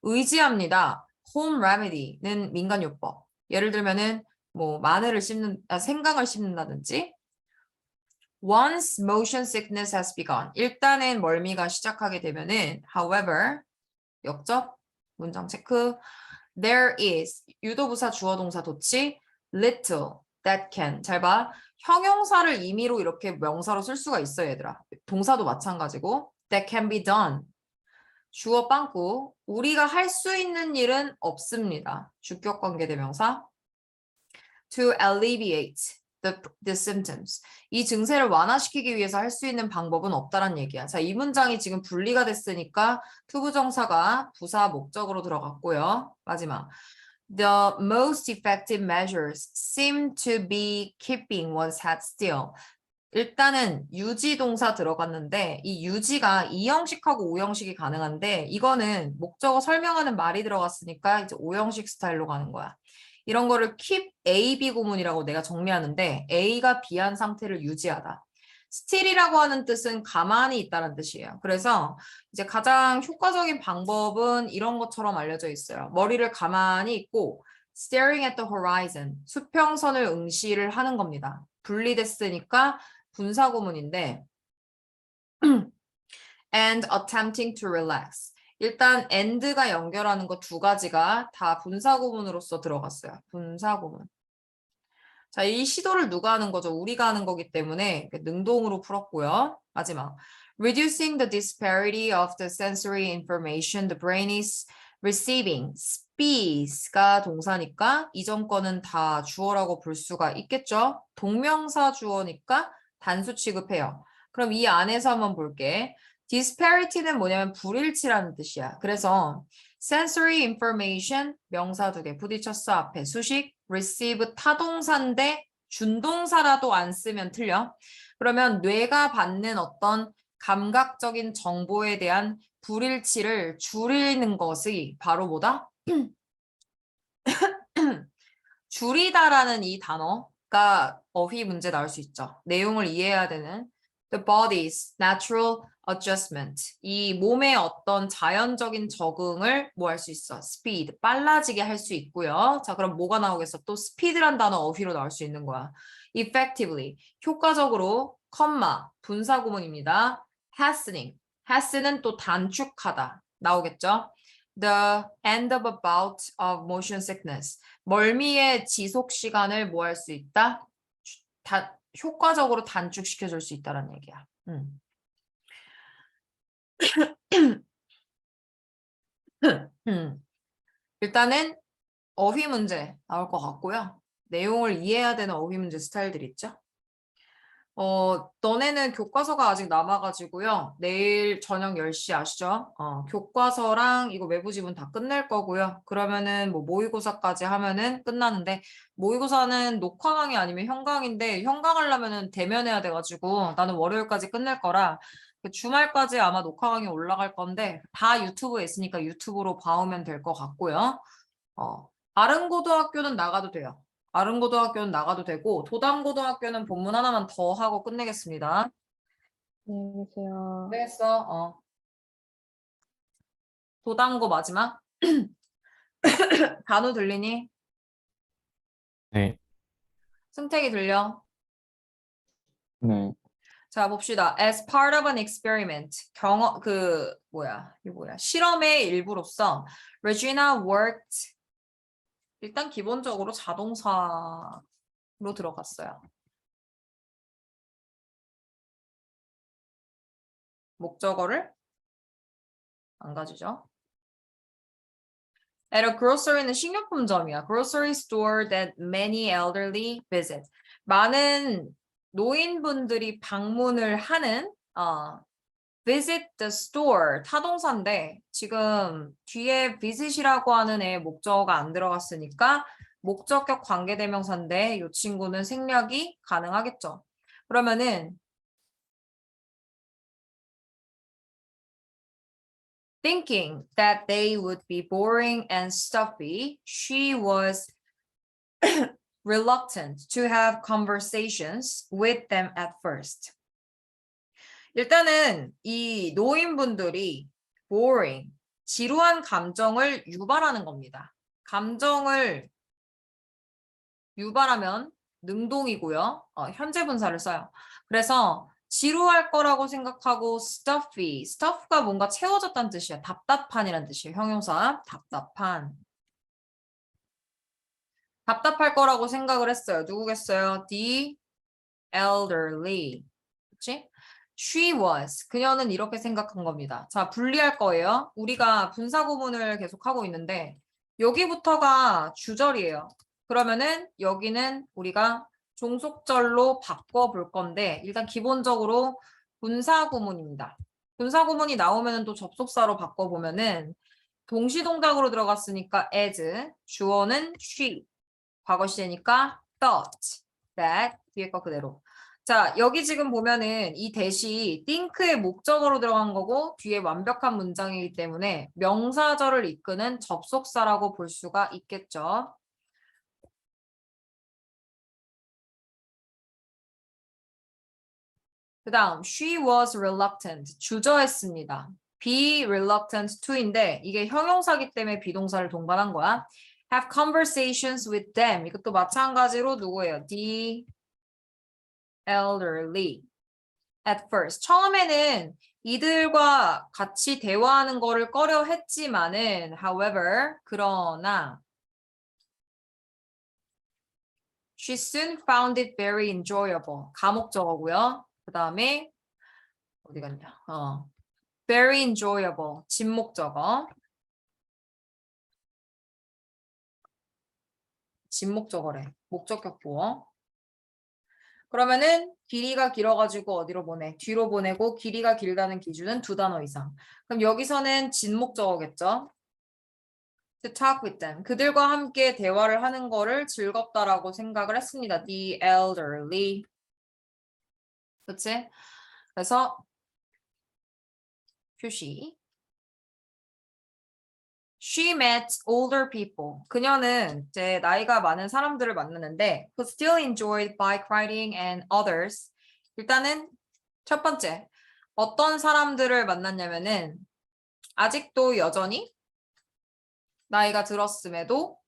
의지합니다. home remedy는 민간요법. 예를 들면은 뭐 마늘을 생강을 씹는다든지 once motion sickness has begun. 일단은 멀미가 시작하게 되면은 however 역접 문장 체크 there is 유도부사 주어동사 도치 little that can 잘 봐. 형용사를 임의로 이렇게 명사로 쓸 수가 있어요, 얘들아. 동사도 마찬가지고 that can be done. 주어 빵꾸 우리가 할 수 있는 일은 없습니다. 주격 관계 대명사 to alleviate the symptoms. 이 증세를 완화시키기 위해서 할 수 있는 방법은 없다란 얘기야. 자, 이 문장이 지금 분리가 됐으니까 투부정사가 부사 목적으로 들어갔고요. 마지막. The most effective measures seem to be keeping one's head still. 일단은 유지 동사 들어갔는데 이 유지가 2형식하고 5형식이 가능한데 이거는 목적어 설명하는 말이 들어갔으니까 이제 5형식 스타일로 가는 거야. 이런 거를 keep A, B 구문이라고 내가 정리하는데 A가 B한 상태를 유지하다. still이라고 하는 뜻은 가만히 있다는 뜻이에요. 그래서 이제 가장 효과적인 방법은 이런 것처럼 알려져 있어요. 머리를 가만히 있고 staring at the horizon, 수평선을 응시를 하는 겁니다. 분리됐으니까 분사구문인데 and attempting to relax. 일단 and가 연결하는 거 두 가지가 다 분사구문으로서 들어갔어요. 분사구문. 자, 이 시도를 누가 하는 거죠? 우리가 하는 거기 때문에 능동으로 풀었고요. 마지막. Reducing the disparity of the sensory information the brain is receiving. spees가 동사니까 이전 거는 다 주어라고 볼 수가 있겠죠? 동명사 주어니까 단수 취급해요. 그럼 이 안에서 한번 볼게. disparity는 뭐냐면 불일치라는 뜻이야. 그래서 sensory information 명사 두 개 부딪혔어 앞에 수식 receive 타동사인데 준동사라도 안 쓰면 틀려. 그러면 뇌가 받는 어떤 감각적인 정보에 대한 불일치를 줄이는 것이 바로 뭐다? 줄이다라는 이 단어가 어휘 문제 나올 수 있죠. 내용을 이해해야 되는 the body's natural adjustment. 이 몸의 어떤 자연적인 적응을 뭐 할 수 있어? speed, 빨라지게 할 수 있고요. 자, 그럼 뭐가 나오겠어? 또 speed란 단어 어휘로 나올 수 있는 거야. effectively, 효과적으로, 컴마, 분사구문입니다. hastening, hasten은 또 단축하다. 나오겠죠? The end of a bout of motion sickness. 멀미의 지속 시간을 뭐 할 수 있다? 효과적으로 단축시켜 줄 수 있다는 얘기야. 일단은 어휘 문제 나올 것 같고요. 내용을 이해해야 되는 어휘 문제 스타일들 있죠? 너네는 교과서가 아직 남아가지고요. 내일 저녁 10시 아시죠? 교과서랑 이거 외부 지문 다 끝낼 거고요. 그러면은 뭐 모의고사까지 하면은 끝나는데 모의고사는 녹화 강의 아니면 현강인데 현강하려면은 대면해야 돼가지고 나는 월요일까지 끝낼 거라 주말까지 아마 녹화 강의 올라갈 건데 다 유튜브에 있으니까 유튜브로 봐오면 될 것 같고요. 아른고등학교는 나가도 돼요. 아른고등학교는 나가도 되고 도담고등학교는 본문 하나만 더 하고 끝내겠습니다. 안녕히 계세요. 되겠어. 도담고 마지막. 단우 들리니? 네. 승택이 들려? 네. 자, 봅시다. As part of an experiment. 실험의 일부로서 Regina worked. 일단 기본적으로 자동사로 들어갔어요. 목적어를 안 가지죠. At a grocery는 식료품점이야. Grocery store that many elderly visit. 많은 노인분들이 방문을 하는 visit the store 타동사인데 지금 뒤에 visit이라고 하는 애 목적어가 안 들어갔으니까 목적격 관계대명사인데 이 친구는 생략이 가능하겠죠. 그러면은 thinking that they would be boring and stuffy, she was reluctant to have conversations with them at first. 일단은 이 노인분들이 boring, 지루한 감정을 유발하는 겁니다. 감정을 유발하면 능동이고요. 현재 분사를 써요. 그래서 지루할 거라고 생각하고 stuffy, stuff가 뭔가 채워졌다는 뜻이야. 답답한이란 뜻이에요. 형용사, 답답한. 답답할 거라고 생각을 했어요. 누구겠어요? The elderly. 그치? She was. 그녀는 이렇게 생각한 겁니다. 자, 분리할 거예요. 우리가 분사구문을 계속 하고 있는데 여기부터가 주절이에요. 그러면은 여기는 우리가 종속절로 바꿔볼 건데 일단 기본적으로 분사구문입니다. 분사구문이 나오면 또 접속사로 바꿔보면은 동시동작으로 들어갔으니까 as, 주어는 she, 과거 시제니까 thought, that, 뒤에 거 그대로. 자, 여기 지금 보면은 이 that이 think의 목적어로 들어간 거고 뒤에 완벽한 문장이기 때문에 명사절을 이끄는 접속사라고 볼 수가 있겠죠. 그 다음, she was reluctant, 주저했습니다. be reluctant to인데 이게 형용사기 때문에 비동사를 동반한 거야. have conversations with them. 이것도 마찬가지로 누구예요? the elderly. at first. 처음에는 이들과 같이 대화하는 거를 꺼려 했지만은 however, 그러나 she soon found it very enjoyable. 가목적어고요. 그 다음에 어디 갔냐? very enjoyable. 진목적어. 진목적어래. 목적격 보어. 그러면은 길이가 길어가지고 어디로 보내? 뒤로 보내고 길이가 길다는 기준은 2단어 이상. 그럼 여기서는 진목적어겠죠? To talk with them. 그들과 함께 대화를 하는 거를 즐겁다라고 생각을 했습니다. The elderly. 그치? 그래서 표시. She met older people. 그녀는 이제 나이가 많은 사람들을 만났는데 who still enjoyed bike riding and others. 일단은 첫 번째 어떤 사람들을 만났냐면은 아직도 여전히 나이가 들었음에도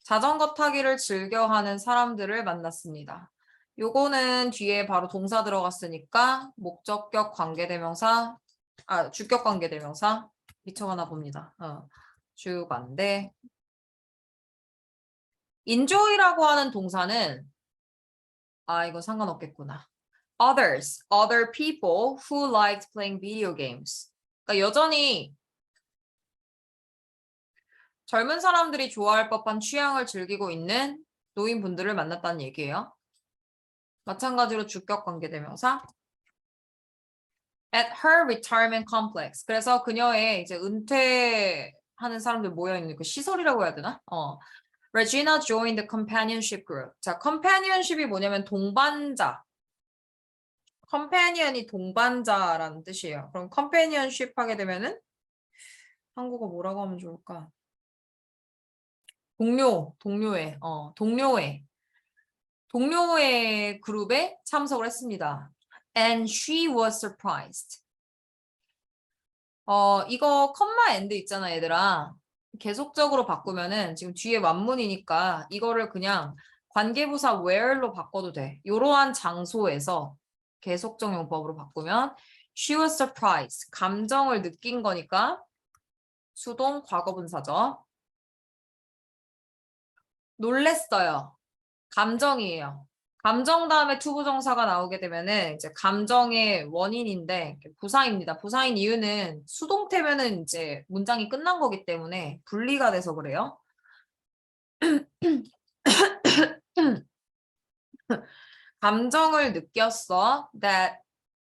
자전거 타기를 즐겨하는 사람들을 만났습니다. 요거는 뒤에 바로 동사 들어갔으니까 목적격 관계대명사, 주격 관계대명사 미쳐가나 봅니다. 주관대. enjoy라고 하는 동사는 이거 상관없겠구나. others, other people who liked playing video games. 그러니까 여전히 젊은 사람들이 좋아할 법한 취향을 즐기고 있는 노인분들을 만났다는 얘기예요. 마찬가지로 주격 관계대명사. At her retirement complex. 그래서 그녀의 이제 은퇴하는 사람들 모여 있는 그 시설이라고 해야 되나? Regina joined the companionship group. 자, companionship이 뭐냐면 동반자. companion이 동반자라는 뜻이에요. 그럼 companionship 하게 되면은 한국어 뭐라고 하면 좋을까? 동료의 그룹에 참석을 했습니다. And she was surprised. 이거 컴마 엔드 있잖아, 얘들아. 계속적으로 바꾸면은 지금 뒤에 완문이니까 이거를 그냥 관계부사 where로 바꿔도 돼. 이러한 장소에서 계속적 용법으로 바꾸면 she was surprised. 감정을 느낀 거니까 수동 과거분사죠. 놀랬어요. 감정이에요. 감정 다음에 투부정사가 나오게 되면은 이제 감정의 원인인데 부사입니다. 부사인 이유는 수동태면은 이제 문장이 끝난 거기 때문에 분리가 돼서 그래요. 감정을 느꼈어.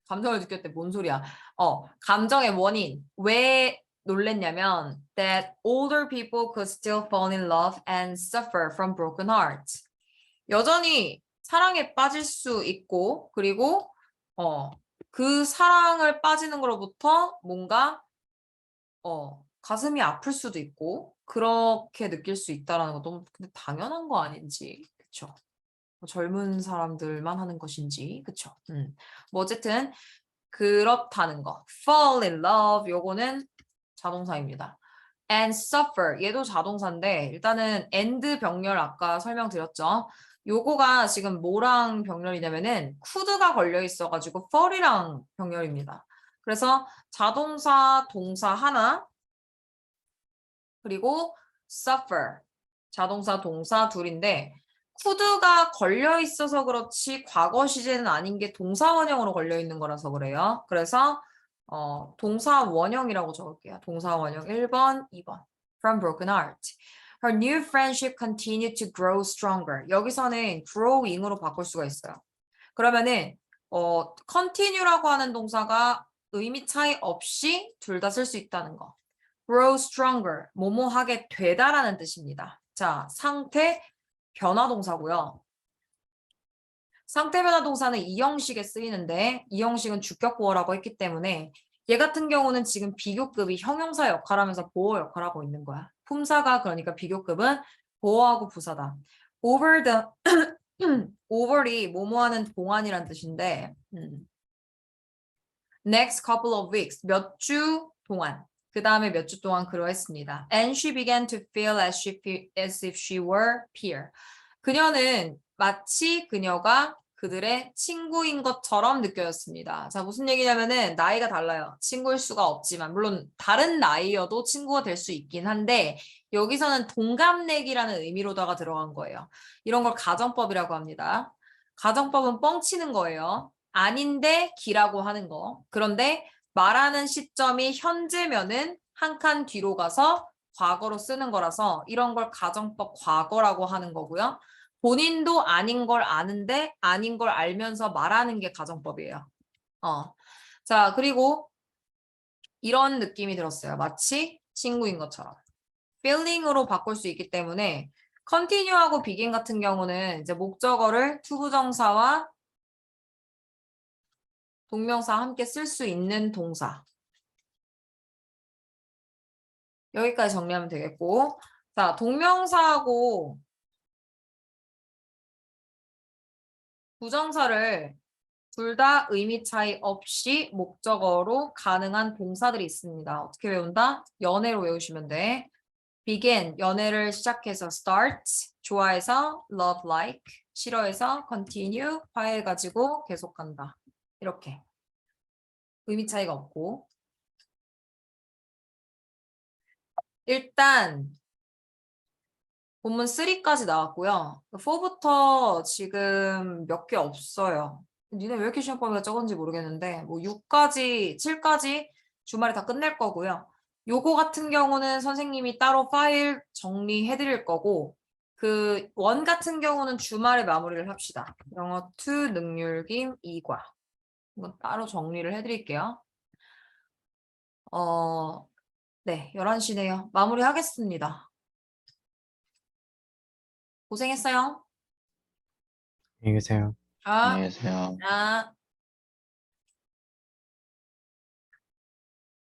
감정을 느꼈대. 뭔 소리야? 감정의 원인. 왜 놀랬냐면 that older people could still fall in love and suffer from broken hearts. 여전히 사랑에 빠질 수 있고 그리고 그 사랑을 빠지는 것로부터 뭔가 가슴이 아플 수도 있고 그렇게 느낄 수 있다라는 거 너무 근데 당연한 거 아닌지 그쵸? 젊은 사람들만 하는 것인지 그쵸? 뭐 어쨌든 그렇다는 거. fall in love 요거는 자동사입니다. and suffer 얘도 자동사인데 일단은 and 병렬 아까 설명드렸죠. 요거가 지금 뭐랑 병렬이냐면은 could가 걸려 있어가지고 fall이랑 병렬입니다. 그래서 자동사, 동사 하나 그리고 suffer 자동사, 동사 둘인데 could가 걸려 있어서 그렇지 과거 시제는 아닌 게 동사 원형으로 걸려 있는 거라서 그래요. 그래서 동사 원형이라고 적을게요. 동사 원형 1번, 2번. From broken heart. Her new friendship continued to grow stronger. 여기서는 growing으로 바꿀 수가 있어요. 그러면은 continue라고 하는 동사가 의미 차이 없이 둘 다 쓸 수 있다는 거. grow stronger, 뭐뭐 하게 되다라는 뜻입니다. 자, 상태 변화 동사고요. 상태 변화 동사는 이 형식에 쓰이는데 이 형식은 주격보어라고 했기 때문에 얘 같은 경우는 지금 비교급이 형용사 역할하면서 보어 역할하고 있는 거야. 품사가 그러니까 비교급은 보어하고 부사다. over the over이 뭐뭐 하는 동안이란 뜻인데 next couple of weeks 몇 주 동안 그 다음에 몇 주 동안 그러했습니다. And she began to feel as if she were peer. 그녀는 마치 그녀가 그들의 친구인 것처럼 느껴졌습니다. 자, 무슨 얘기냐면은 나이가 달라요. 친구일 수가 없지만 물론 다른 나이여도 친구가 될 수 있긴 한데 여기서는 동갑내기라는 의미로다가 들어간 거예요. 이런 걸 가정법이라고 합니다. 가정법은 뻥치는 거예요. 아닌데 기라고 하는 거. 그런데 말하는 시점이 현재면은 한 칸 뒤로 가서 과거로 쓰는 거라서 이런 걸 가정법 과거라고 하는 거고요. 본인도 아닌 걸 아는데 아닌 걸 알면서 말하는 게 가정법이에요. 자, 그리고 이런 느낌이 들었어요. 마치 친구인 것처럼. feeling으로 바꿀 수 있기 때문에 continue하고 begin 같은 경우는 이제 목적어를 투부정사와 동명사 함께 쓸 수 있는 동사. 여기까지 정리하면 되겠고. 자, 동명사하고 부정사를 둘 다 의미 차이 없이 목적어로 가능한 동사들이 있습니다. 어떻게 외운다? 연애로 외우시면 돼. begin, 연애를 시작해서 start, 좋아해서 love like, 싫어해서 continue, 화해해가지고 계속 간다. 이렇게. 의미 차이가 없고. 일단 본문 3까지 나왔고요. 4부터 지금 몇 개 없어요. 니네 왜 이렇게 시험 범위가 적은지 모르겠는데 뭐 6까지, 7까지 주말에 다 끝낼 거고요. 요거 같은 경우는 선생님이 따로 파일 정리해 드릴 거고 그 원 같은 경우는 주말에 마무리를 합시다. 영어 2 능률김 2과. 이건 따로 정리를 해 드릴게요. 네, 11시네요. 마무리하겠습니다. 고생했어요. 안녕히 계세요. 아, 안녕히 계세요. 아.